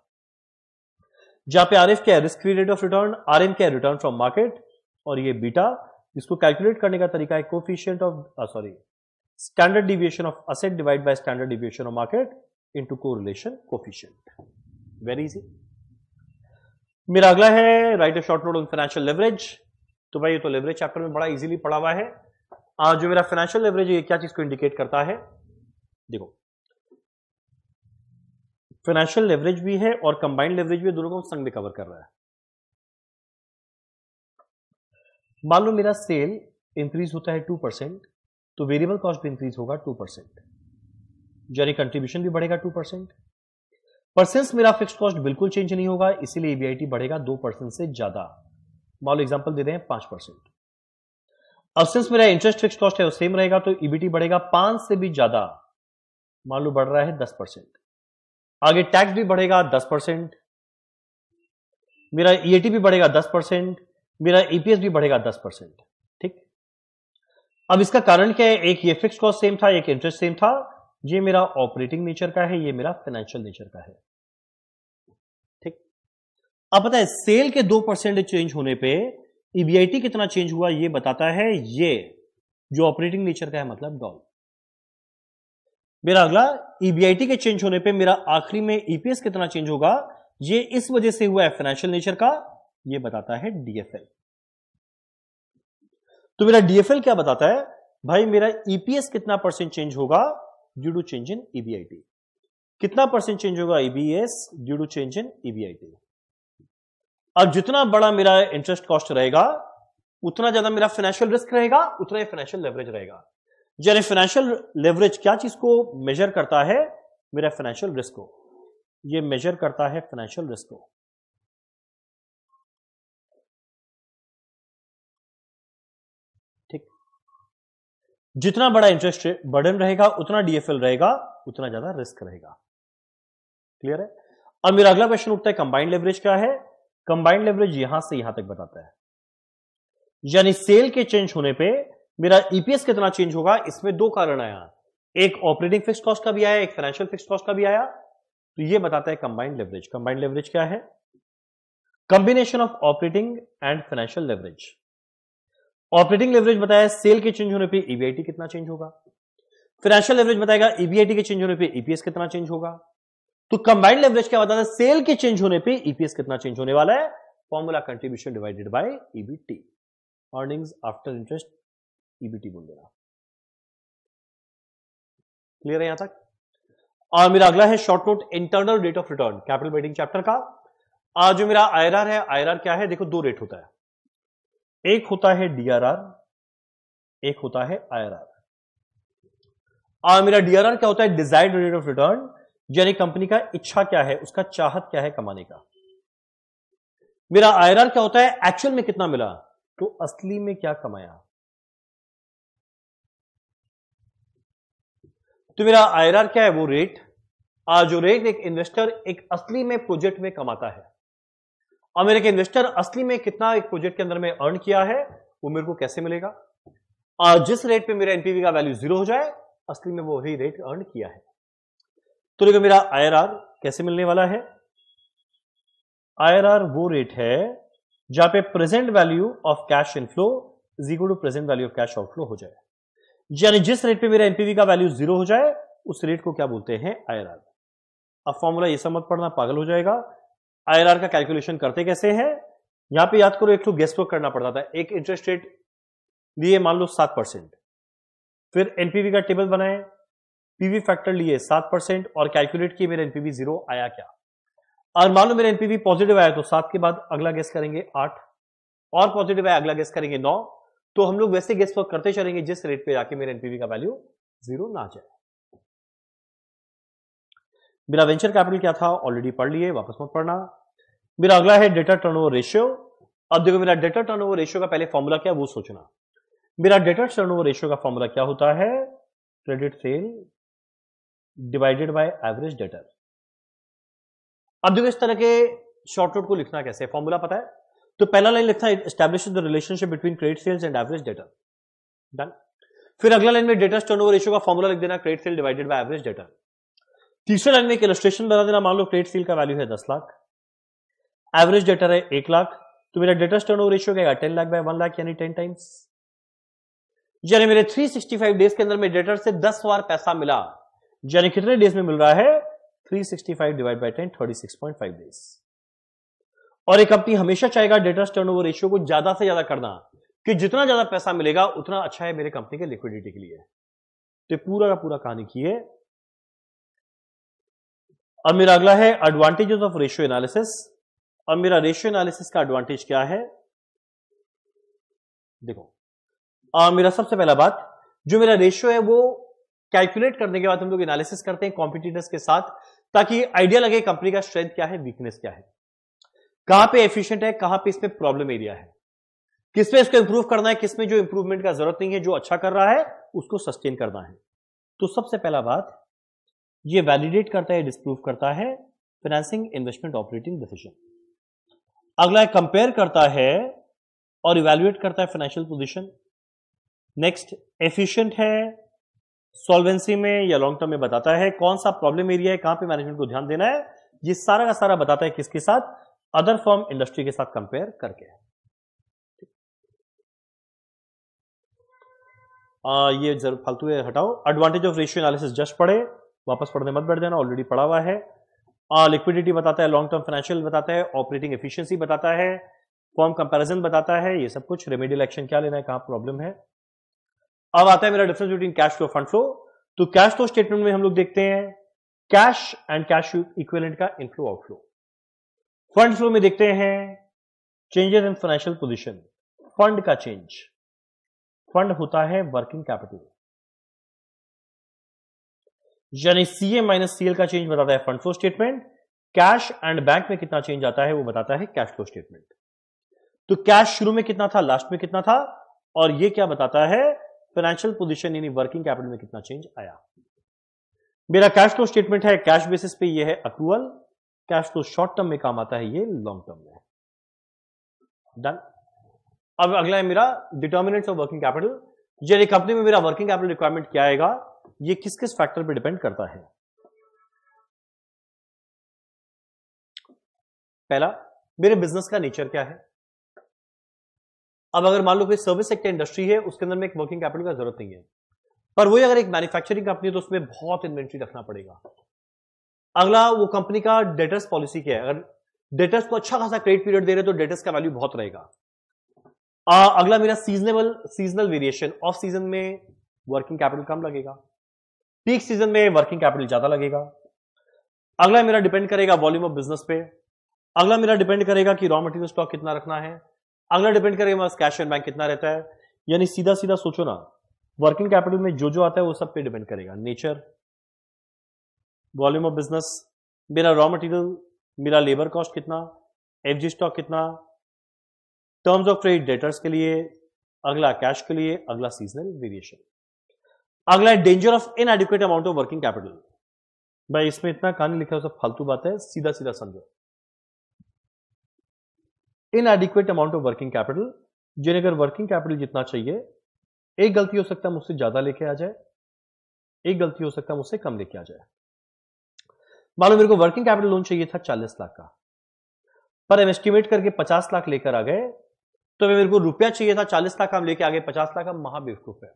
Speaker 1: जहां पे आरएफ क्या है? Risk free rate of return, RM क्या है? रिटर्न फ्रॉम मार्केट, और ये बीटा, इसको कैलकुलेट करने का तरीका है coefficient of standard deviation of asset divide by standard deviation of market into correlation coefficient. Very easy. मेरा अगला है right a short note on financial leverage. तो भाई ये तो लेवरेज चैप्टर में बड़ा इजीली पढ़ा हुआ है। जो मेरा फाइनेंशियल लेवरेज है, क्या चीज को इंडिकेट करता है? देखो, फाइनेंशियल लेवरेज भी है और कंबाइंड लेवरेज भी, दोनों को संग में कवर कर रहा है। मान लो मेरा सेल इंक्रीज होता है 2%, तो वेरिएबल कॉस्ट भी इंक्रीज होगा 2%, यानी कंट्रीब्यूशन भी बढ़ेगा 2%। पर सिंस मेरा फिक्स कॉस्ट बिल्कुल चेंज नहीं होगा, इसीलिए ईबीआईटी बढ़ेगा 2% से ज्यादा। मान लो एग्जांपल दे रहे हैं 5%। अब सिंस मेरा इंटरेस्ट फिक्स कॉस्ट है वो सेम रहेगा, तो ईबीटी बढ़ेगा 5 से भी ज्यादा। मान लो बढ़ रहा है 10%। आगे टैक्स भी बढ़ेगा 10%, मेरा ईएटी भी बढ़ेगा 10%, मेरा ईपीएस भी बढ़ेगा 10%। ठीक, अब इसका कारण क्या है? एक ये फिक्स कॉस्ट सेम था, एक इंटरेस्ट सेम था। ये मेरा ऑपरेटिंग नेचर का है, ये मेरा फाइनेंशियल नेचर का है। ठीक, अब पता है सेल के 2% चेंज होने पे ईबीआईटी कितना चेंज हुआ ये बताता है ये, जो ऑपरेटिंग नेचर का है, मतलब डॉल। मेरा अगला ईबीआईटी के चेंज होने पे मेरा आखिरी में ईपीएस कितना चेंज होगा, ये इस वजह से हुआ है फाइनेंशियल नेचर का, ये बताता है डीएफएल। तो मेरा डीएफएल क्या बताता है? भाई मेरा ईपीएस कितना परसेंट चेंज होगा due to change in EBIT. कितना परसेंट चेंज होगा EBS due to change in EBIT. अब जितना बड़ा मेरा इंटरेस्ट कॉस्ट रहेगा, उतना ज्यादा मेरा फाइनेंशियल रिस्क रहेगा, उतना ही फाइनेंशियल लेवरेज रहेगा। यानी फाइनेंशियल लेवरेज क्या चीज को मेजर करता है? मेरा फाइनेंशियल रिस्क को। ये मेजर करता है फाइनेंशियल रिस्क को। ठीक, जितना बड़ा इंटरेस्ट बर्डन रहेगा, उतना डीएफएल रहेगा, उतना ज्यादा रिस्क रहेगा। क्लियर है? अब मेरा अगला क्वेश्चन उठता है कंबाइंड लेवरेज क्या है? कंबाइंड लेवरेज यहां से यहां तक बताता है, यानी सेल के चेंज होने पे मेरा ईपीएस कितना चेंज होगा। इसमें दो कारण आया, एक ऑपरेटिंग फिक्स कॉस्ट का भी आया, एक फाइनेंशियल फिक्स कॉस्ट का भी आया। तो ये बताता है कंबाइंड लेवरेज। कंबाइंड लेवरेज क्या है? Combination of operating and financial leverage. Operating leverage बताया सेल के चेंज होने पे ईबीआईटी कितना चेंज होगा, फाइनेंशियल लेवरेज बताएगा ईबीआईटी के चेंज होने पे ईपीएस कितना चेंज होगा। तो कंबाइंड लेवरेज क्या बताता है? सेल के चेंज होने पे ईपीएस कितना चेंज होने वाला है। Formula contribution divided by EBT, earnings after interest, EBT बोल देना। क्लियर है यहां तक? और मेरा अगला है short note internal rate of return, capital waiting chapter का। जो मेरा आईआरआर है, आईआरआर क्या है? देखो, दो रेट होता है, एक होता है डीआरआर, एक होता है आईआरआर। और मेरा डीआरआर क्या होता है? डिजायर्ड रेट ऑफ रिटर्न, यानी कंपनी का इच्छा क्या है, उसका चाहत क्या है कमाने का। मेरा आईआरआर क्या होता है? एक्चुअल में कितना मिला, तो असली में क्या कमाया। तो मेरा आईआरआर क्या है? वो रेट, जो रेट एक इन्वेस्टर एक असली में प्रोजेक्ट में कमाता है। और मेरे के इन्वेस्टर असली में कितना एक प्रोजेक्ट के अंदर में अर्न किया है, वो मेरे को कैसे मिलेगा? जिस रेट पे मेरा एनपीवी का वैल्यू 0 हो जाए, असली में वो वही रेट अर्न किया है। तो देखो, मेरा आईआरआर कैसे मिलने वाला है? आईआरआर वो रेट है जहां पे present value of cash inflow is equal to present value of cash outflow हो जाए। यानी जिस रेट पे मेरा एनपीवी का वैल्यू 0 हो जाए, उस रेट को क्या बोलते हैं? आईआरआर। अब फॉर्मूला ये सब मत पढ़ना, पागल हो जाएगा। आईआरआर का कैलकुलेशन करते कैसे हैं? यहां पे याद करो, एक तो गेस वर्क करना पड़ता था। एक इंटरेस्ट रेट लिए मान लो 7%, फिर एनपीवी का टेबल बनाए, पीवी फैक्टर लिए 7% और कैलकुलेट किए मेरा एनपीवी 0 आया क्या। और मान लो मेरा एनपीवी पॉजिटिव आया, तो 7 के बाद अगला गेस करेंगे 8, और पॉजिटिव आया अगला गेस करेंगे 9। तो हम लोग वैसे गेस वर्क करते चलेंगे जिस रेट पे जाके मेरे एनपीवी का वैल्यू 0 ना जाए। मेरा वेंचर कैपिटल क्या था ऑलरेडी पढ़ लिए, वापस मत पढ़ना। मेरा अगला है डेटर टर्नओवर रेशियो। अब देखो मेरा डेटर टर्नओवर रेशियो का पहले फॉर्मूला क्या है वो सोचना। मेरा डेटर टर्नओवर रेशियो का फॉर्मूला क्या होता है, credit sale divided by average debtor. अब देखो इस तरह के शॉर्टकट को लिखना कैसे, फॉर्मूला पता है तो पहला लाइन लिखना है establish the relationship between credit sales and average debtor, done. फिर अगला लाइन में डेटर टर्नओवर रेशियो का फॉर्मूला लिख देना, credit sale divided by average debtor. तीसरे लाइन में एक इलस्ट्रेशन बता देना, मान लो क्रेडिट सेल का वैल्यू है 10 लाख, एवरेज डेटर है 1 लाख, तो मेरा डेटर टर्नओवर रेशियो क्या 10 लाख बाय 1 लाख यानी 10 टाइम्स। यानी मेरे 365 डेज के अंदर में डेटर से 10 बार पैसा मिला, यानी कितने डेज में मिल रहा है 365 डिवाइड बाय 10 36.5 डेज। और एक कंपनी हमेशा चाहेगा डेटर टर्नओवर रेशियो को ज्यादा से ज्यादा करना, कि जितना ज्यादा पैसा मिलेगा उतना अच्छा है मेरे कंपनी के लिक्विडिटी के लिए। तो पूरा का पूरा कहानी की है। अब मेरा अगला है एडवांटेजेस ऑफ रेशियो एनालिसिस। अब मेरा रेशियो एनालिसिस का एडवांटेज क्या है, देखो मेरा सबसे पहला बात, जो मेरा रेशियो है वो कैलकुलेट करने के बाद हम लोग एनालिसिस करते हैं कॉम्पिटिटर्स के साथ, ताकि आइडिया लगे कंपनी का स्ट्रेंथ क्या है, वीकनेस क्या है, कहां पे एफिशिएंट है, कहां पे इसमें प्रॉब्लम एरिया है, किस पे इसको इंप्रूव करना है, किसमें जो इंप्रूवमेंट का जरूरत नहीं है, जो अच्छा कर रहा है उसको सस्टेन करना है। तो सबसे पहला बात ये वैलिडेट करता है, डिस्प्रूव करता है फाइनेंसिंग, इन्वेस्टमेंट, ऑपरेटिंग डिसीजन। अगला है कंपेयर करता है और इवैल्यूएट करता है फाइनेंशियल पोजीशन। नेक्स्ट एफिशिएंट है, सॉल्वेंसी में या लॉन्ग टर्म में बताता है कौन सा प्रॉब्लम एरिया है, कहां पे मैनेजमेंट को ध्यान देना है, ये सारा का सारा बताता है किसके साथ, अदर फर्म इंडस्ट्री के साथ कंपेयर करके। ये जरूर फालतू है, हटाओ। Advantage of ratio analysis just पढ़े, वापस पढ़ने मत बैठ जाना, ऑलरेडी पढ़ा हुआ है। लिक्विडिटी बताता है, लॉन्ग टर्म फाइनेंशियल बताता है, ऑपरेटिंग एफिशिएंसी बताता है, फॉर्म कंपैरिजन बताता है, ये सब कुछ। रेमेडियल एक्शन क्या लेना है, कहां प्रॉब्लम है। अब आता है मेरा difference between cash flow fund flow. तो कैश फ्लो स्टेटमेंट में हम लोग देखते हैं कैश एंड कैश इक्विवेलेंट का इनफ्लो आउटफ्लो। फंड फ्लो में देखते हैं changes in financial position, fund का चेंज। फंड होता है वर्किंग कैपिटल, यानी सीए माइनस सीएल का चेंज बताता है fund flow statement. Cash and bank में कितना चेंज आता है वो बताता है कैश फ्लो स्टेटमेंट। तो कैश शुरू में कितना था, लास्ट में कितना था, और ये क्या बताता है फाइनेंशियल पोजीशन यानी वर्किंग कैपिटल में कितना चेंज आया। मेरा कैश फ्लो स्टेटमेंट है कैश बेसिस पे, ये है accrual. Cash flow short term में काम आता है, ये लॉन्ग टर्म में। डन। अब अगला है मेरा डिटर्मिनेंट्स ऑफ वर्किंग कैपिटल। यानी कंपनी में मेरा वर्किंग कैपिटल रिक्वायरमेंट क्या आएगा, ये किस किस फैक्टर पे डिपेंड करता है। पहला, मेरे बिजनेस का नेचर क्या है। अब अगर मान लो कोई सर्विस सेक्टर इंडस्ट्री है, उसके अंदर में एक वर्किंग कैपिटल का जरूरत नहीं है, पर वही अगर एक मैन्युफैक्चरिंग कंपनी है तो उसमें बहुत इन्वेंट्री रखना पड़ेगा। अगला, वो कंपनी का डेटर्स पॉलिसी क्या है, अगर डेटर्स को अच्छा खासा क्रेडिट पीरियड दे रहे तो डेटर्स का वैल्यू बहुत रहेगा। अगला मेरा सीजनल वेरिएशन, ऑफ सीजन में वर्किंग कैपिटल कम लगेगा, पीक सीजन में वर्किंग कैपिटल ज्यादा लगेगा। अगला मेरा डिपेंड करेगा वॉल्यूम ऑफ बिजनेस पे। अगला मेरा डिपेंड करेगा कि रॉ मटेरियल स्टॉक कितना रखना है। अगला डिपेंड करेगा मेरा कैश एंड बैंक कितना रहता है। यानी सीधा सीधा सोचो ना, वर्किंग कैपिटल में जो जो आता है वो सब पे डिपेंड करेगा, नेचर, वॉल्यूम ऑफ बिजनेस, मेरा रॉ मटेरियल, मेरा लेबर कॉस्ट कितना, एफजी स्टॉक कितना, टर्म्स ऑफ ट्रेड डेटर्स के लिए, अगला कैश के लिए, अगला सीजनल वेरिएशन। अगला danger of इनएडिक्वेट amount of working capital. भाई इसमें इतना कहानी लिखा है, सब फालतू बात है, सीधा सीधा समझो। इनएडिक्वेट अमाउंट ऑफ वर्किंग कैपिटल, जिन्हें अगर वर्किंग कैपिटल जितना चाहिए, एक गलती हो सकता है मुझसे ज्यादा लेके आ जाए, एक गलती हो सकता है मुझसे कम लेके आ जाए। मान लो मेरे को वर्किंग कैपिटल लोन चाहिए था 40 लाख का, पर हम एस्टिमेट करके 50 लाख लेकर आ गए, तो मेरे को रुपया चाहिए था 40 लाख, हम लेके आ गए 50 लाख, हम महाबेवकूफ है।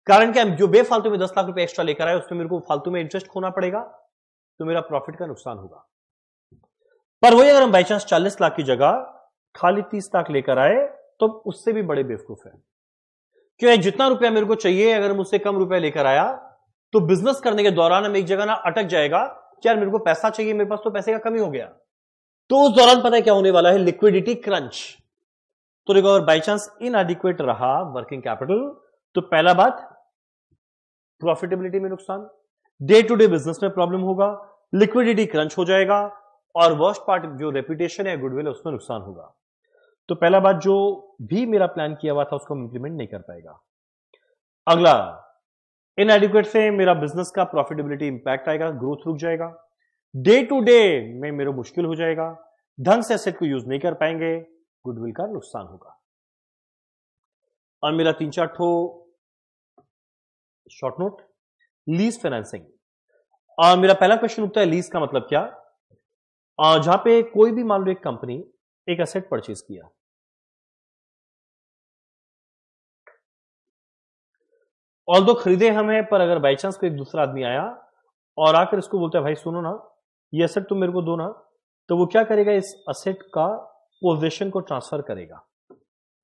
Speaker 1: कारण क्या, जो बेफालतू में 10 लाख रुपए एक्स्ट्रा लेकर आए उसमें मेरे को फालतू में इंटरेस्ट खोना पड़ेगा, तो मेरा प्रॉफिट का नुकसान होगा। पर वही अगर हम बाई चांस 40 लाख की जगह खाली 30 लाख लेकर आए, तो उससे भी बड़े बेवकूफ है। क्यों, जितना रुपया मेरे को चाहिए अगर मुझसे कम रुपया लेकर आया, तो बिजनेस करने के दौरान हम एक जगह ना अटक जाएगा कि यार मेरे को पैसा चाहिए, मेरे पास तो पैसे का कमी हो गया। तो उस दौरान पता है क्या होने वाला है, लिक्विडिटी क्रंच। तो देखो अगर बाई चांस इनएडिक्वेट रहा वर्किंग कैपिटल, तो पहला बात प्रॉफिटेबिलिटी में नुकसान, डे टू डे बिजनेस में प्रॉब्लम होगा, लिक्विडिटी क्रंच हो जाएगा और वर्स्ट पार्ट जो रेपुटेशन है, गुडविल है, उसमें नुकसान होगा। तो पहला बात, जो भी मेरा प्लान किया हुआ था उसको हम इंप्लीमेंट नहीं कर पाएगा। अगला, इनएडिक्वेट से मेरा बिजनेस का प्रॉफिटेबिलिटी इंपैक्ट आएगा, ग्रोथ रुक जाएगा, डे टू डे में मेरा मुश्किल हो जाएगा, ढंग से एसेट को यूज नहीं कर पाएंगे, गुडविल का नुकसान होगा। और मेरा 3-4 ठो शॉर्ट नोट, लीज फाइनेंसिंग। मेरा पहला क्वेश्चन उठता है, लीज का मतलब क्या? जहां पे कोई भी मान लो एक कंपनी एक एसेट परचेज किया, ऑल्दो खरीदे हम हैं, पर अगर बाई चांस कोई एक दूसरा आदमी आया और आकर इसको बोलता है भाई सुनो ना, ये एसेट तुम मेरे को दो ना, तो वो क्या करेगा, इस एसेट का पोजेशन को ट्रांसफर करेगा।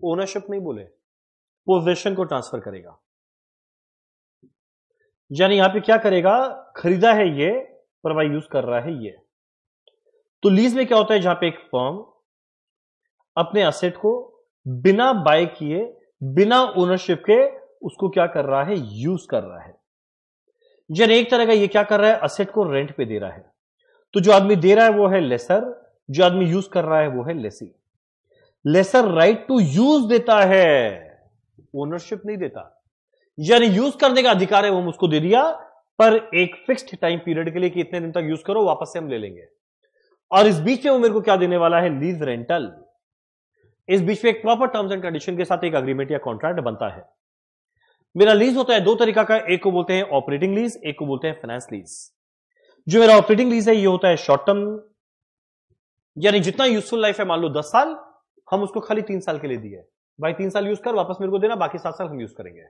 Speaker 1: ओनरशिप नहीं बोले, पोजेशन को ट्रांसफर करेगा। यानी यहां पे क्या करेगा, खरीदा है ये पर भाई यूज कर रहा है ये। तो लीज में क्या होता है, जहां पे एक फर्म अपने एसेट को बिना बाय किए, बिना ओनरशिप के उसको क्या कर रहा है, यूज कर रहा है। यानी एक तरह का ये क्या कर रहा है, एसेट को रेंट पे दे रहा है। तो जो आदमी दे रहा है वो है लेसर, जो आदमी यूज कर रहा है वो है lessee. Lessor right to use देता है, ओनरशिप नहीं देता। यानी यूज करने का अधिकार है वो उसको दे दिया, पर एक फिक्स्ड टाइम पीरियड के लिए कि इतने दिन तक यूज करो, वापस से हम ले लेंगे। और इस बीच में वो मेरे को क्या देने वाला है, लीज रेंटल। इस बीच में एक प्रॉपर टर्म्स एंड कंडीशन के साथ एक अग्रीमेंट या कॉन्ट्रैक्ट बनता है। मेरा लीज होता है दो तरीका का, एक को बोलते हैं ऑपरेटिंग लीज, एक को बोलते हैं फाइनेंस लीज। जो मेरा ऑपरेटिंग लीज है ये होता है शॉर्ट टर्म, यानी जितना यूजफुल लाइफ है, मान लो 10 साल, हम उसको खाली 3 साल के लिए दिए, भाई 3 साल यूज कर, वापस मेरे को देना, बाकी 7 साल हम यूज करेंगे।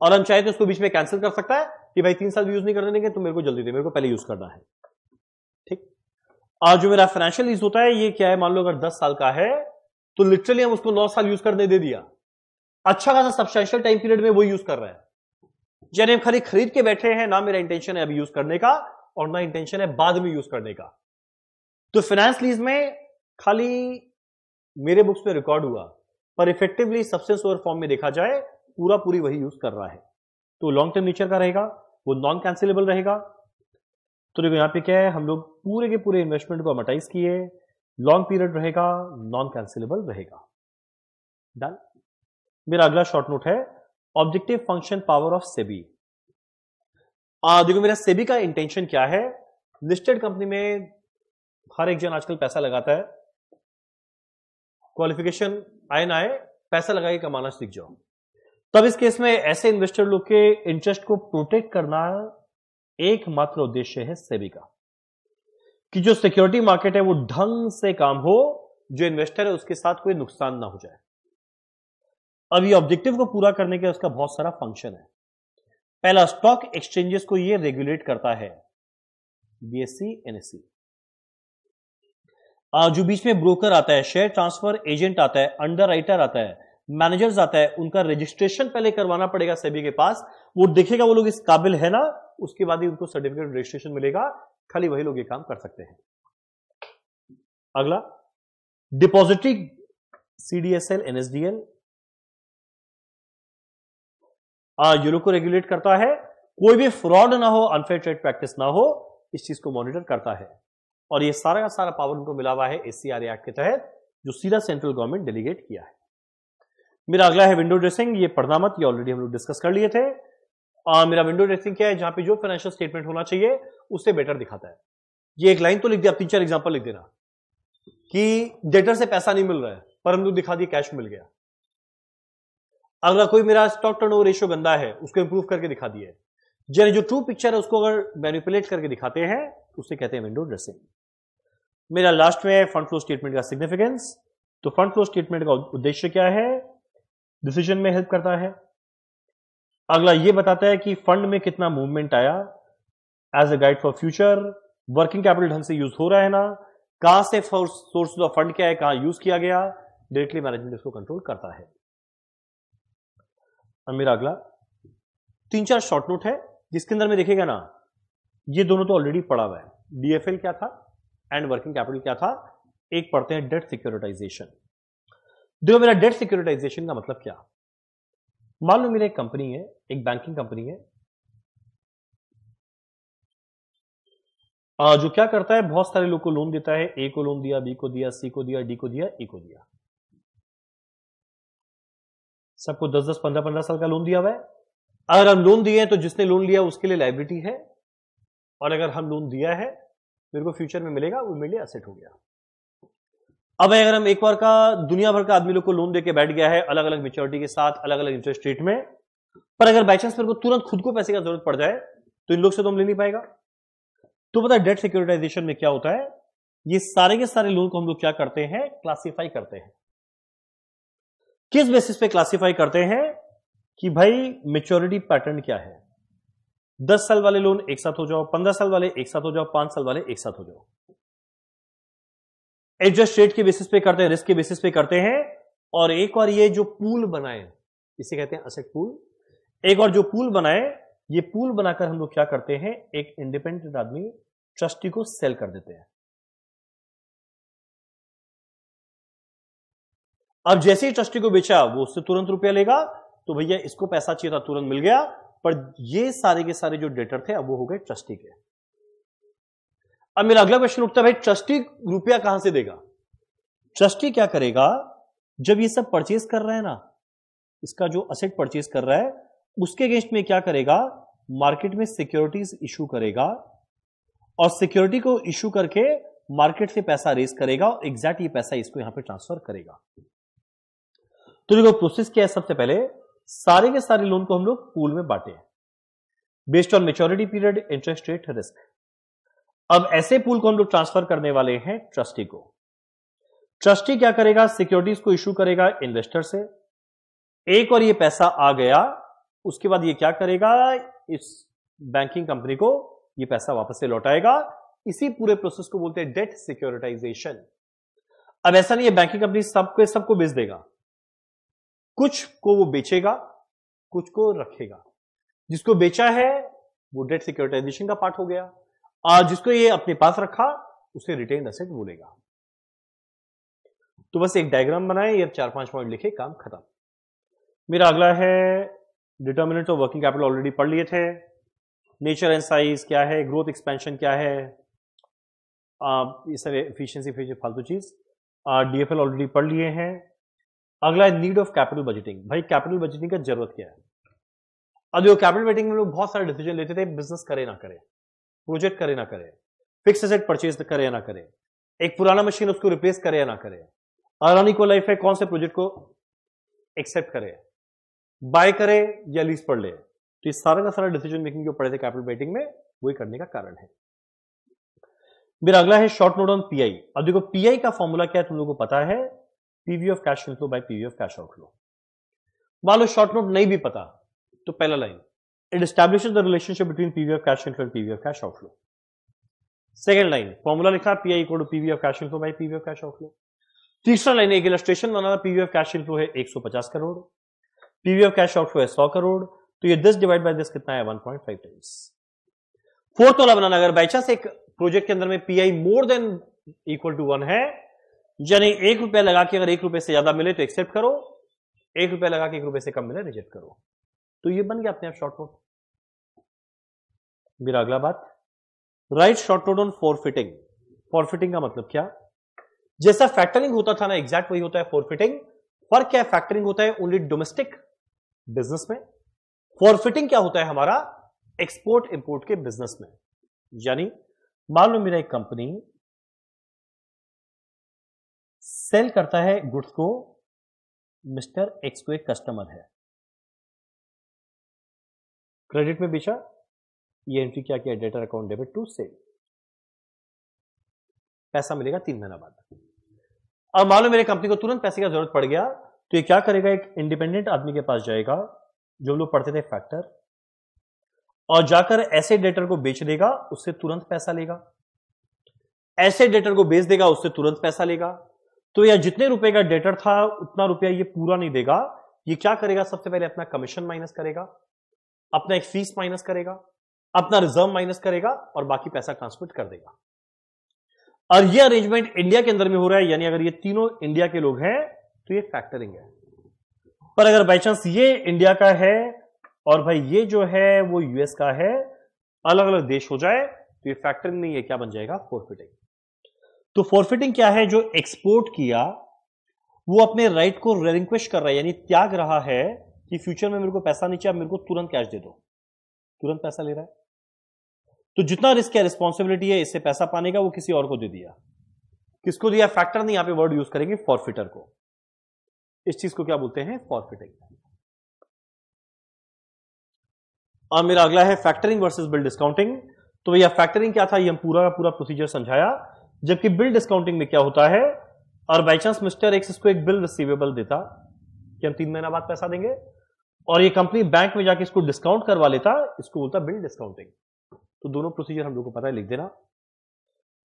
Speaker 1: और हम चाहे तो उसको बीच में कैंसिल कर सकता है कि भाई 3 साल भी यूज नहीं करने देंगे, तो मेरे को जल्दी दे, मेरे को पहले यूज करना है, ठीक। और जो मेरा फाइनेंशियल लीज होता है ये क्या है, मान लो अगर 10 साल का है तो लिटरली हम उसको 9 साल यूज करने दे दिया, अच्छा खासा सब्सटेंशियल टाइम पीरियड में वो यूज कर रहे हैं। यानी हम खाली खरीद के बैठे हैं, ना मेरा इंटेंशन है अभी यूज करने का और ना इंटेंशन है बाद में यूज करने का। तो फाइनेंस लीज में खाली मेरे बुक्स में रिकॉर्ड हुआ, पर इफेक्टिवली सब्सटेंस ओवर फॉर्म में देखा जाए पूरा पूरी वही यूज कर रहा है। तो लॉन्ग टर्म नेचर का रहेगा, वो नॉन कैंसिलेबल रहेगा। तो देखो यहां पे क्या है, हम लोग पूरे के पूरे इन्वेस्टमेंट को अमोर्टाइज किए, लॉन्ग पीरियड रहेगा, नॉन कैंसिलेबल रहेगा। डन। मेरा अगला शॉर्ट नोट है, objective function power of SEBI. देखो मेरा सेबी का इंटेंशन क्या है, लिस्टेड कंपनी में हर एक जन आजकल पैसा लगाता है, क्वालिफिकेशन आए ना आए, पैसा लगा के कमाना सीख जाओ। तब इस केस में ऐसे इन्वेस्टर लोग के इंटरेस्ट को प्रोटेक्ट करना एकमात्र उद्देश्य है सेबी का, कि जो सिक्योरिटी मार्केट है वो ढंग से काम हो, जो इन्वेस्टर है उसके साथ कोई नुकसान ना हो जाए। अब ये ऑब्जेक्टिव को पूरा करने के उसका बहुत सारा फंक्शन है। पहला, स्टॉक एक्सचेंजेस को ये रेगुलेट करता है, बीएससी एनएससी। जो बीच में ब्रोकर आता है, शेयर ट्रांसफर एजेंट आता है, अंडर राइटर आता है, मैनेजर्स आता है, उनका रजिस्ट्रेशन पहले करवाना पड़ेगा सेबी के पास। वो देखेगा वो लोग इस काबिल है ना, उसके बाद ही उनको सर्टिफिकेट रजिस्ट्रेशन मिलेगा। खाली वही लोग ये काम कर सकते हैं। अगला, डिपॉजिटरी सीडीएसएल एनएसडीएल, ये लोग को रेगुलेट करता है, कोई भी फ्रॉड ना हो, अनफेयर ट्रेड प्रैक्टिस ना हो, इस चीज को मॉनिटर करता है। और ये सारा का सारा पावर उनको मिला हुआ है एससीआर एक्ट के तहत, जो सीधा सेंट्रल गवर्नमेंट डेलीगेट किया है। मेरा अगला है विंडो ड्रेसिंग। ये पढ़ना मत, ये ऑलरेडी हम लोग डिस्कस कर लिए थे। मेरा विंडो ड्रेसिंग क्या है, जहां पे जो फाइनेंशियल स्टेटमेंट होना चाहिए उससे बेटर दिखाता है। ये एक लाइन तो लिख दिया, 3-4 एग्जांपल लिख देना कि डेटर से पैसा नहीं मिल रहा है, पर हम लोग दिखा दिए कैश मिल गया। अगला, कोई मेरा स्टॉक टर्नओवर रेशियो गंदा है, उसको इंप्रूव करके दिखा दिए। यानी जो ट्रू पिक्चर है उसको अगर मैनिपुलेट करके दिखाते हैं उसे कहते हैं विंडो ड्रेसिंग। मेरा लास्ट में फंड फ्लो स्टेटमेंट का सिग्निफिकेंस। तो फंड फ्लो स्टेटमेंट का उद्देश्य क्या है, डिसीजन में हेल्प करता है। अगला ये बताता है कि फंड में कितना मूवमेंट आया, as a guide for future. Working capital ढंग से यूज हो रहा है ना, कहां से सोर्स ऑफ फंड क्या है, कहां यूज किया गया, डायरेक्टली मैनेजमेंट इसको कंट्रोल करता है। और मेरा अगला 3-4 शॉर्ट नोट है, जिसके अंदर में देखेगा ना, ये दोनों तो ऑलरेडी पढ़ा हुआ है, डीएफएल क्या था एंड वर्किंग कैपिटल क्या था। एक पढ़ते हैं डेट सिक्योरिटाइजेशन। देखो मेरा डेट सिक्योरिटाइजेशन का मतलब क्या, मान लो मेरी एक कंपनी है, एक बैंकिंग कंपनी है, जो क्या करता है, बहुत सारे लोग को लोन देता है। ए को लोन दिया, बी को दिया, सी को दिया, डी को दिया, ई को दिया, सबको 10-10, 15-15 साल का लोन दिया हुआ है। अगर हम लोन दिए हैं तो जिसने लोन लिया उसके लिए लायबिलिटी है, और अगर हम लोन दिया है मेरे को फ्यूचर में मिलेगा, वो मेरे लिए एसेट हो गया। अब अगर हम एक बार का दुनिया भर का आदमी लोग को लोन देके बैठ गया है अलग अलग मैच्योरिटी के साथ, अलग अलग इंटरेस्ट रेट में, पर अगर बाई चांस मेरे को तुरंत खुद को पैसे का जरूरत पड़ जाए तो इन लोग से तो हम ले नहीं पाएगा। तो पता है डेट सिक्योरिटाइजेशन में क्या होता है, ये सारे के सारे लोन को हम लोग क्या करते हैं, क्लासिफाई करते हैं। किस बेसिस पे क्लासिफाई करते हैं कि भाई मैच्योरिटी पैटर्न क्या है। 10 साल वाले लोन एक साथ हो जाओ, 15 साल वाले एक साथ हो जाओ, 5 साल वाले एक साथ हो जाओ। इंटरेस्ट रेट के बेसिस पे करते हैं, रिस्क के बेसिस पे करते हैं। और एक और ये जो पूल बनाए, इसे कहते हैं असेट पूल। एक और जो पूल बनाए, ये पूल बनाकर हम लोग क्या करते हैं, एक इंडिपेंडेंट आदमी ट्रस्टी को सेल कर देते हैं। अब जैसे ही ट्रस्टी को बेचा वो उससे तुरंत रुपया लेगा, तो भैया इसको पैसा चाहिए था तुरंत मिल गया, पर ये सारे के सारे जो डेटर थे अब वो हो गए ट्रस्टी के। अब मेरा अगला क्वेश्चन उठता है, भाई ट्रस्टी रुपया कहां से देगा। ट्रस्टी क्या करेगा, जब ये सब परचेज कर रहा है ना, इसका जो असेट परचेज कर रहा है उसके अगेंस्ट में क्या करेगा, मार्केट में सिक्योरिटीज इशू करेगा, और सिक्योरिटी को इशू करके मार्केट से पैसा रेज करेगा, और एग्जैक्ट ये पैसा इसको यहां पे ट्रांसफर करेगा। तो देखो प्रोसेस क्या है, सबसे पहले सारे के सारे लोन को हम लोग पूल में बांटे based on maturity period, interest rate, risk. अब ऐसे पूल को हम लोग ट्रांसफर करने वाले हैं ट्रस्टी को। ट्रस्टी क्या करेगा, सिक्योरिटीज को इशू करेगा इन्वेस्टर से। एक और ये पैसा आ गया, उसके बाद ये क्या करेगा, इस बैंकिंग कंपनी को ये पैसा वापस से लौटाएगा। इसी पूरे प्रोसेस को बोलते हैं डेट सिक्योरिटाइजेशन। अब ऐसा नहीं है बैंकिंग कंपनी सबको बेच देगा, कुछ को वो बेचेगा, कुछ को रखेगा। जिसको बेचा है वो डेट सिक्योरिटाइजेशन का पार्ट हो गया, और जिसको ये अपने पास रखा उसे रिटेन एसेट बोलेगा। तो बस एक डायग्राम बनाए, ये 4-5 पॉइंट लिखे, काम खत्म। मेरा अगला है determinants of working capital, already पढ़ लिए थे। नेचर एंड साइज क्या है, ग्रोथ एक्सपेंशन क्या है, ये सब एफिशिएंसी फालतू चीज। डीएफएल ऑलरेडी पढ़ लिए हैं। अगला है नीड ऑफ कैपिटल बजटिंग। भाई कैपिटल बजटिंग का जरूरत क्या है। अब देखो कैपिटल बजटिंग में लोग बहुत सारे डिसीजन लेते थे, बिजनेस करे ना करे, प्रोजेक्ट करे ना करे, फिक्स एसेट परचेज करे या ना करे, एक पुराना मशीन उसको रिप्लेस करे या ना करे, आरानी को लाइफ है कौन से प्रोजेक्ट को एक्सेप्ट करे, बाय करे या लीज पर ले। तो ये सारा का सारा डिसीजन मेकिंग जो पड़े थे कैपिटल बजटिंग में, वही करने का कारण है। मेरा अगला है शॉर्ट नोट ऑन पीआई। अब देखो पीआई का फॉर्मूला क्या है तुम लोगों को पता है, PV of cash inflow by PV of cash outflow. मान लो शॉर्ट नोट नहीं भी पता तो पहला line, it establishes the relationship between PV of cash inflow and PV of cash outflow. Second line formula लिखा PI equal to PV of cash inflow by PV of cash outflow. तीसरा लाइन एक इलस्ट्रेशन बनाना, पीवी ऑफ कैश इनफ्लो है 150 crore, PV of cash outflow है 100 करोड़, तो ये दिस डिवाइड बाय दिस कितना है 1.5 टाइम्स। फोर्थ वाला बनाना, अगर बाई चांस एक प्रोजेक्ट के अंदर में PI more than equal to 1 है, यानी ₹1 लगा के अगर ₹1 से ज्यादा मिले तो एक्सेप्ट करो, ₹1 लगा के ₹1 से कम मिले रिजेक्ट करो। तो ये बन गया अपने आप शॉर्ट नोट। मेरा अगला बात, राइट शॉर्ट नोट ऑन फॉरफिटिंग। फॉरफिटिंग का मतलब क्या, जैसा फैक्टरिंग होता था ना एग्जैक्ट वही होता है फॉरफिटिंग। फर्क क्या है, फैक्टरिंग होता है ओनली डोमेस्टिक बिजनेस में, फॉरफिटिंग क्या होता है हमारा एक्सपोर्ट इंपोर्ट के बिजनेस में। यानी मान लो मेरा एक कंपनी सेल करता है गुड्स को, मिस्टर एक्स को एक कस्टमर है, क्रेडिट में बेचा, ये एंट्री क्या किया, debtor account debit to sale, पैसा मिलेगा 3 महीना बाद। अब मान लो मेरे कंपनी को तुरंत पैसे की जरूरत पड़ गया, तो ये क्या करेगा, एक इंडिपेंडेंट आदमी के पास जाएगा, जो लोग पढ़ते थे फैक्टर, और जाकर ऐसे डेटर को बेच देगा, उससे तुरंत पैसा लेगा, ऐसे डेटर को बेच देगा, उससे तुरंत पैसा लेगा। तो यह जितने रुपए का डेटर था उतना रुपया ये पूरा नहीं देगा, ये क्या करेगा, सबसे पहले अपना कमीशन माइनस करेगा, अपना एक फीस माइनस करेगा, अपना रिजर्व माइनस करेगा, और बाकी पैसा ट्रांसमिट कर देगा। और ये अरेंजमेंट इंडिया के अंदर में हो रहा है, यानी अगर ये तीनों इंडिया के लोग हैं तो ये फैक्टरिंग है। पर अगर बाई चांस ये इंडिया का है और भाई ये जो है वो यूएस का है, अलग अलग देश हो जाए, तो ये फैक्टरिंग में ये क्या बन जाएगा, फॉरफिटिंग। तो फॉरफिटिंग क्या है, जो एक्सपोर्ट किया वो अपने राइट को रेलिंक्विश कर रहा है, यानी त्याग रहा है कि फ्यूचर में मेरे को पैसा नहीं चाहिए, मेरे को तुरंत कैश दे दो, तुरंत पैसा ले रहा है। तो जितना रिस्क है, रिस्पॉन्सिबिलिटी है इससे पैसा पाने का, वो किसी और को दे दिया। किसको दिया, फैक्टर नहीं, यहां पे वर्ड यूज करेंगे फॉरफिटर को। इस चीज को क्या बोलते हैं, फॉरफिटिंग। और मेरा अगला है फैक्टरिंग वर्सेस बिल डिस्काउंटिंग। तो भैया फैक्टरिंग क्या था, ये हम पूरा का पूरा प्रोसीजर समझाया। जबकि बिल डिस्काउंटिंग में क्या होता है, और बाई चांस मिस्टर एक्स इसको एक बिल रिसीवेबल देता कि हम 3 महीना बाद पैसा देंगे, और ये कंपनी बैंक में जाके इसको डिस्काउंट करवा लेता, इसको बोलता बिल डिस्काउंटिंग। तो दोनों प्रोसीजर हम लोग को पता है, लिख देना।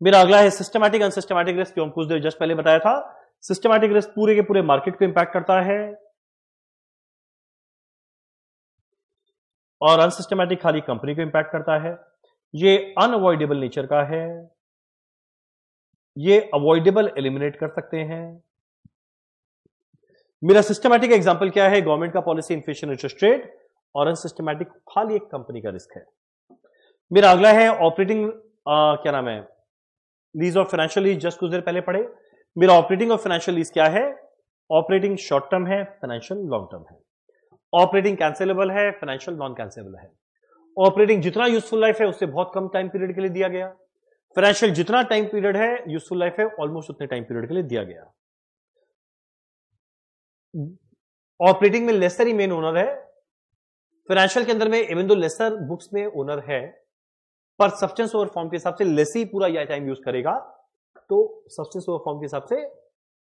Speaker 1: मेरा अगला है सिस्टमैटिक अनसिस्टमैटिक रिस्क, जो हम कुछ देर जस्ट पहले बताया था। सिस्टमैटिक रिस्क पूरे के पूरे मार्केट को इंपैक्ट करता है, और अनसिस्टमैटिक खाली कंपनी को इंपैक्ट करता है। ये अनअवॉइडेबल नेचर का है, ये अवॉइडेबल एलिमिनेट कर सकते हैं। मेरा सिस्टमैटिक एग्जांपल क्या है, गवर्नमेंट का पॉलिसी, इन्फ्लेशन, इंटरेस्ट रेट, और अनसिस्टमैटिक खाली एक कंपनी का रिस्क है। मेरा अगला है ऑपरेटिंग, क्या नाम है, लीज और फाइनेंशियल लीज, जस्ट कुछ देर पहले पढ़े। मेरा ऑपरेटिंग और फाइनेंशियल लीज क्या है, ऑपरेटिंग शॉर्ट टर्म है, फाइनेंशियल लॉन्ग टर्म है। ऑपरेटिंग कैंसिलेबल है, फाइनेंशियल नॉन कैंसिलेबल है। ऑपरेटिंग जितना यूजफुल लाइफ है उससे बहुत कम टाइम पीरियड के लिए दिया गया। फाइनेंशियल जितना टाइम पीरियड है, यूजफुल लाइफ है ऑलमोस्ट उतने टाइम पीरियड के लिए दिया गया। ऑपरेटिंग में लेसर ही मेन ओनर है, फाइनेंशियल के अंदर में इवन दो लेसर बुक्स में ओनर है, पर सब्सटेंस ओवर फॉर्म के हिसाब से लेसी पूरा यह टाइम यूज करेगा, तो सब्सटेंस ओवर फॉर्म के हिसाब से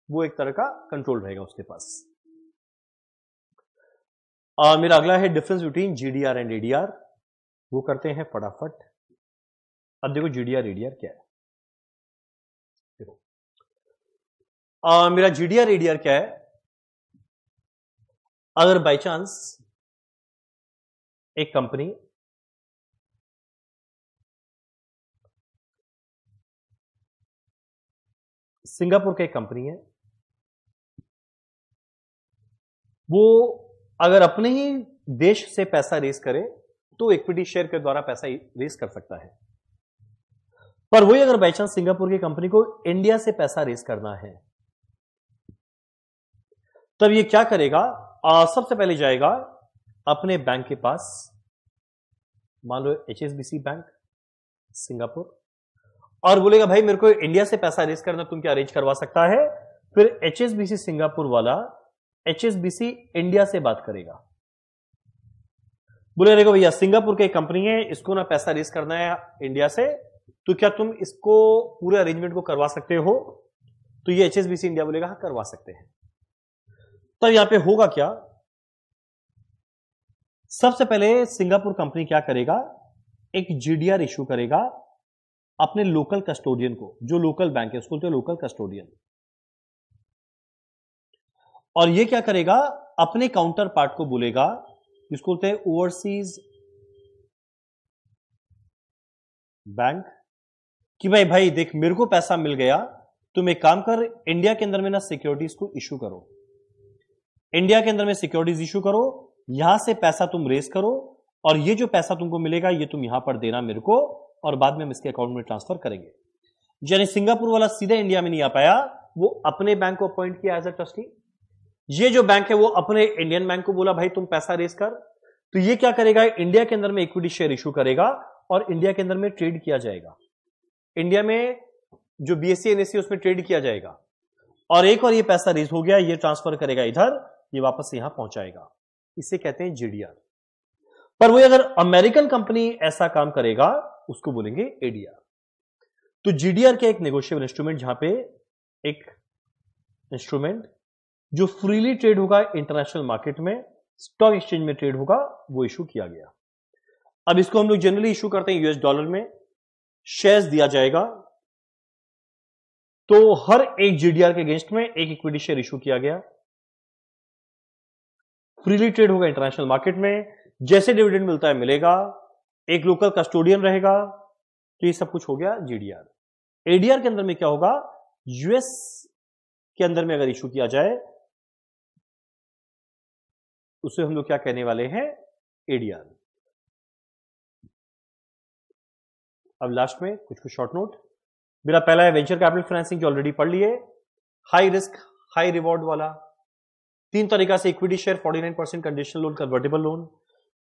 Speaker 1: वो एक तरह का कंट्रोल रहेगा उसके पास। मेरा अगला है difference between GDR and ADR, वो करते हैं फटाफट। अब देखो जीडीआर एडीआर क्या है, देखो मेरा जीडीआर एडीआर क्या है। अगर बाय चांस एक कंपनी सिंगापुर की एक कंपनी है, वो अगर अपने ही देश से पैसा रेस करे तो इक्विटी शेयर के द्वारा पैसा रेस कर सकता है, पर वही अगर बाई चांस सिंगापुर की कंपनी को इंडिया से पैसा रेस करना है, तब ये क्या करेगा, सबसे पहले जाएगा अपने बैंक के पास, मान लो एचएसबीसी बैंक सिंगापुर, और बोलेगा भाई मेरे को इंडिया से पैसा रेस करना, तुम क्या अरेंज करवा सकता है। फिर एचएसबीसी सिंगापुर वाला एचएसबीसी इंडिया से बात करेगा, बोले देखो भैया सिंगापुर की कंपनी है, इसको ना पैसा रेस करना है इंडिया से, तो क्या तुम इसको पूरे अरेंजमेंट को करवा सकते हो। तो ये एचएसबीसी इंडिया बोलेगा हाँ करवा सकते हैं। तब यहां पे होगा क्या, सबसे पहले सिंगापुर कंपनी क्या करेगा, एक जीडीआर इशू करेगा अपने लोकल कस्टोडियन को, जो लोकल बैंक है उसको बोलते हैं लोकल कस्टोडियन, और ये क्या करेगा, अपने काउंटर पार्ट को बोलेगा, जिसको बोलते हैं ओवरसीज बैंक, कि भाई भाई देख मेरे को पैसा मिल गया, तुम एक काम कर, इंडिया के अंदर में ना सिक्योरिटीज को इशू करो, इंडिया के अंदर में सिक्योरिटीज इशू करो, यहां से पैसा तुम रेस करो, और ये जो पैसा तुमको मिलेगा ये तुम यहां पर देना मेरे को, और बाद में हम इसके अकाउंट में ट्रांसफर करेंगे। यानी सिंगापुर वाला सीधे इंडिया में नहीं आ पाया, वो अपने बैंक को अपॉइंट किया एज अ ट्रस्टी, ये जो बैंक है वो अपने इंडियन बैंक को बोला भाई तुम पैसा रेस कर, तो ये क्या करेगा, इंडिया के अंदर में इक्विटी शेयर इशू करेगा, और इंडिया के अंदर में ट्रेड किया जाएगा, इंडिया में जो बीएससी एनएससी उसमें ट्रेड किया जाएगा, और एक और ये पैसा रेस हो गया, ये ट्रांसफर करेगा इधर, ये वापस यहां पहुंचाएगा, इसे कहते हैं जीडीआर। पर वो अगर अमेरिकन कंपनी ऐसा काम करेगा उसको बोलेंगे एडीआर। तो जीडीआर क्या एक नेगोशिएबल इंस्ट्रूमेंट, जहां पे एक इंस्ट्रूमेंट जो फ्रीली ट्रेड होगा इंटरनेशनल मार्केट में, स्टॉक एक्सचेंज में ट्रेड होगा, वो इशू किया गया। अब इसको हम लोग जनरली इशू करते हैं यूएस डॉलर में, शेयर्स दिया जाएगा, तो हर एक जीडीआर के अगेंस्ट में एक इक्विटी शेयर इशू किया गया, फ्रीली ट्रेड होगा इंटरनेशनल मार्केट में, जैसे डिविडेंड मिलता है मिलेगा, एक लोकल कस्टोडियन रहेगा, तो ये सब कुछ हो गया जीडीआर। एडीआर के अंदर में क्या होगा, यूएस के अंदर में अगर इशू किया जाए उसे हम लोग क्या कहने वाले हैं, एडीआर। अब लास्ट में कुछ शॉर्ट नोट। मेरा पहला है वेंचर कैपिटल फाइनेंसिंग, जो ऑलरेडी पढ़ लिए, हाई रिस्क हाई रिवॉर्ड वाला। 3 तरीका से equity share, 49% conditional loan, convertible loan.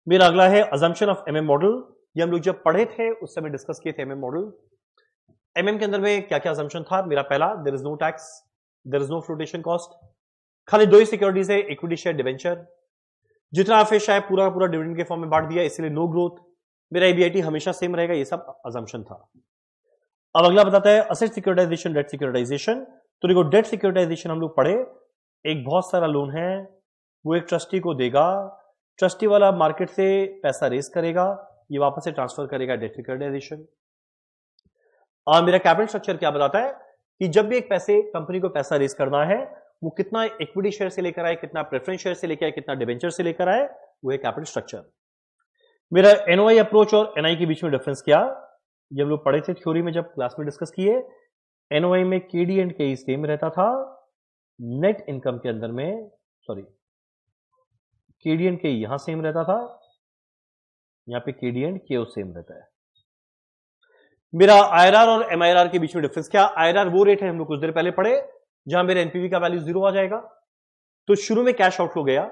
Speaker 1: मेरा अगला है अजम्पशन ऑफ एमएम मॉडल। ये हम लोग जब पढ़े थे उस समय डिस्कस किए थे एमएम मॉडल। एमएम के अंदर में क्या क्या अजम्पशन था? मेरा पहला, there is no tax, there is no flotation cost, खाली 2 ही सिक्योरिटीज है, इक्विटी शेयर, डिवेंचर। जितना फेश है पूरा पूरा डिविडेंड के फॉर्म में बांट दिया, इसलिए नो ग्रोथ। मेरा एबीआईटी हमेशा सेम रहेगा। ये सब अजम्पशन था। अब अगला बताता है असेट सिक्योरिटाइजेशन, डेट सिक्योरिटाइजेशन। तो देखो, डेट सिक्योरिटाइजेशन हम लोग पढ़े, एक बहुत सारा लोन है, वो एक ट्रस्टी को देगा, ट्रस्टी वाला मार्केट से पैसा रेज करेगा, ये वापस से ट्रांसफर करेगा, डेट सिक्योरिटाइजेशन। और मेरा कैपिटल स्ट्रक्चर क्या बताता है कि जब भी एक पैसे कंपनी को पैसा रेज करना है, वो कितना इक्विटी शेयर से लेकर आए, कितना प्रेफरेंस शेयर से लेकर आए, कितना डिवेंचर से लेकर आए, वो है कैपिटल स्ट्रक्चर। मेरा एनओआई अप्रोच और एनआई के बीच में डिफरेंस क्या, ये हम लोग पढ़े थे थ्योरी में जब क्लास में डिस्कस किए। एनओआई में केडी एंड के सेम रहता था, नेट इनकम के अंदर में, सॉरी, केडी एंड के यहां सेम रहता था, यहां पे केडी एंड के सेम रहता है। मेरा आईआरआर और एमआईआरआर के बीच में डिफरेंस क्या, आईआरआर वो रेट है हम लोग कुछ देर पहले पढ़े जहां मेरे एनपीवी का वैल्यू 0 आ जाएगा। तो शुरू में कैश आउटफ्लो गया,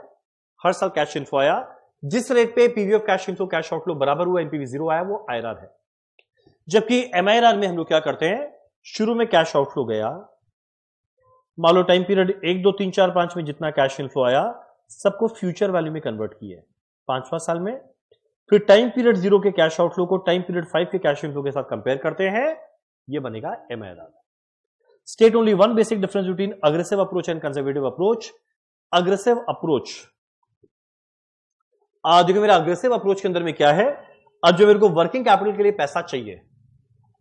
Speaker 1: हर साल कैश इनफ्लो आया, जिस रेट पे PV of cash inflow cash outflow बराबर हुआ, एनपीवी 0 आया, वो आईआरआर है। जबकि एमआईआरआर में हम लोग क्या करते हैं, शुरू में कैश आउटफ्लो गया, मान लो टाइम पीरियड 1, 2, 3, 4, 5 में जितना कैश इनफ्लो आया सबको फ्यूचर वैल्यू में कन्वर्ट किए 5वां साल में। फिर टाइम पीरियड 0 के कैश आउटफ्लो को टाइम पीरियड 5 के कैश इनफ्लो के साथ कंपेयर करते हैं, ये बनेगा MIRR. State only one basic difference between aggressive approach and conservative approach. Aggressive approach, देखो मेरा अग्रेसिव अप्रोच के अंदर में क्या है, अब जो मेरे को वर्किंग कैपिटल के लिए पैसा चाहिए,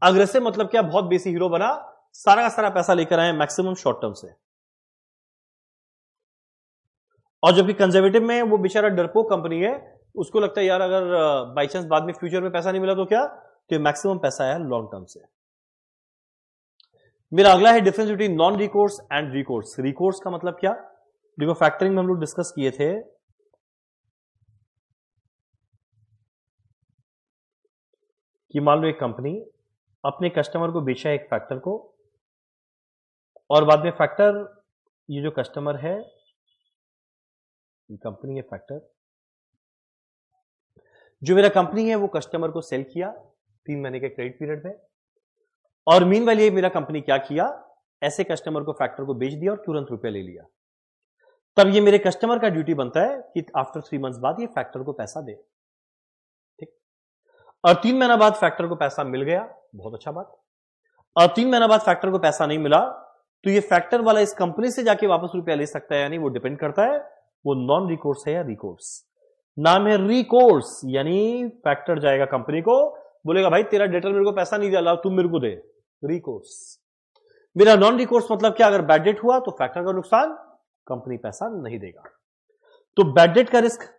Speaker 1: अग्रेसिव मतलब क्या, बहुत बेसी हीरो बना, सारा का सारा पैसा लेकर आए मैक्सिमम शॉर्ट टर्म से। और जबकि कंजर्वेटिव में वो बेचारा डरपोक कंपनी है, उसको लगता है यार अगर बाई चांस बाद में फ्यूचर में पैसा नहीं मिला तो क्या, तो मैक्सिमम पैसा है लॉन्ग टर्म से। मेरा अगला है difference between non recourse and recourse. Recourse का मतलब क्या, देखो फैक्टरिंग में हम लोग डिस्कस किए थे कि मान लो एक कंपनी अपने कस्टमर को बेचा है एक फैक्टर को, और बाद में फैक्टर, ये जो कस्टमर है, कंपनी है फैक्टर, जो मेरा कंपनी है वो कस्टमर को सेल किया 3 महीने के क्रेडिट पीरियड में, और मीनवाइल ये मेरा कंपनी क्या किया, ऐसे कस्टमर को फैक्टर को बेच दिया और तुरंत रुपया ले लिया। तब ये मेरे कस्टमर का ड्यूटी बनता है कि आफ्टर 3 मंथ्स बाद ये फैक्टर को पैसा दे, ठीक। और 3 महीना बाद फैक्टर को पैसा मिल गया, बहुत अच्छा बात। और 3 महीना बाद फैक्टर को पैसा नहीं मिला, तो ये फैक्टर वाला इस कंपनी से जाके वापस रुपया ले सकता है या नहीं, वो डिपेंड करता है वो नॉन रिकोर्स है या रिकोर्स। नाम है रिकोर्स, यानी फैक्टर जाएगा कंपनी को, बोलेगा भाई तेरा डेटर मेरे को पैसा नहीं दिया, तुम मेरे को दे, रिकोर्स। मेरा नॉन रिकोर्स मतलब क्या, अगर बैड डेट हुआ तो फैक्टर का नुकसान, कंपनी पैसा नहीं देगा। तो बैड डेट का रिस्क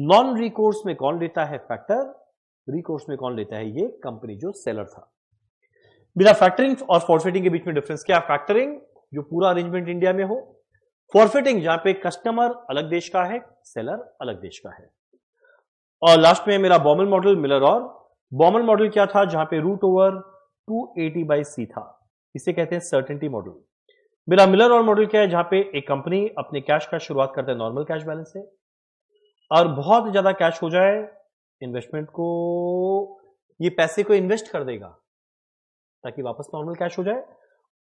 Speaker 1: नॉन रिकोर्स में कौन लेता है, फैक्टर। रिकोर्स में कौन लेता है, ये कंपनी जो सेलर था। मेरा फैक्टरिंग और फॉरफिटिंग के बीच में डिफरेंस क्या, फैक्टरिंग जो पूरा अरेंजमेंट इंडिया में हो, फॉरफिटिंग जहां पे कस्टमर अलग देश का है, सेलर अलग देश का है। और लास्ट में मेरा बॉमन मॉडल, मिलर और बॉमन मॉडल क्या था, जहां पे रूट ओवर 280/C था, इसे कहते हैं सर्टेनिटी मॉडल। मेरा मिलर और मॉडल क्या है, जहां पे एक कंपनी अपने कैश का शुरुआत करता है नॉर्मल कैश बैलेंस से, और बहुत ज्यादा कैश हो जाए इन्वेस्टमेंट को, ये पैसे को इन्वेस्ट कर देगा ताकि वापस नॉर्मल कैश हो जाए,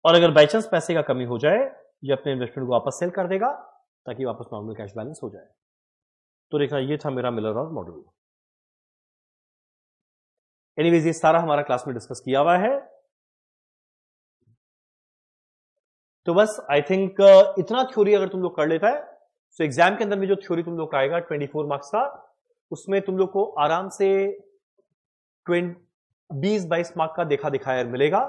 Speaker 1: और अगर बाई चांस पैसे का कमी हो जाए, ये अपने इन्वेस्टमेंट को वापस सेल कर देगा ताकि वापस नॉर्मल कैश बैलेंस हो जाए। तो देखा, ये था मेरा मिलर और मॉडल। एनीवेज ये सारा हमारा क्लास में डिस्कस किया हुआ है। तो बस आई थिंक इतना थ्योरी अगर तुम लोग कर लेता है, तो एग्जाम के अंदर में जो थ्योरी तुम लोग का आएगा 24 मार्क्स का, उसमें तुम लोग को आराम से 20-22 मार्क का देखा दिखाया मिलेगा।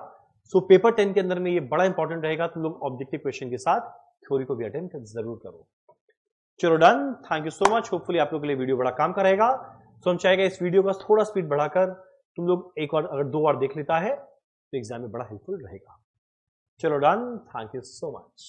Speaker 1: सो पेपर 10 के अंदर में ये बड़ा इंपॉर्टेंट रहेगा, तुम लोग ऑब्जेक्टिव क्वेश्चन के साथ थ्योरी को भी अटेंड जरूर करो। चलो done, thank you so much. Hopefully आप लोग के लिए वीडियो बड़ा काम करेगा। तो हम चाहेगा इस वीडियो का थोड़ा स्पीड बढ़ाकर तुम लोग एक और अगर 2 बार देख लेता है तो एग्जाम में बड़ा हेल्पफुल रहेगा। चलो done, thank you so much.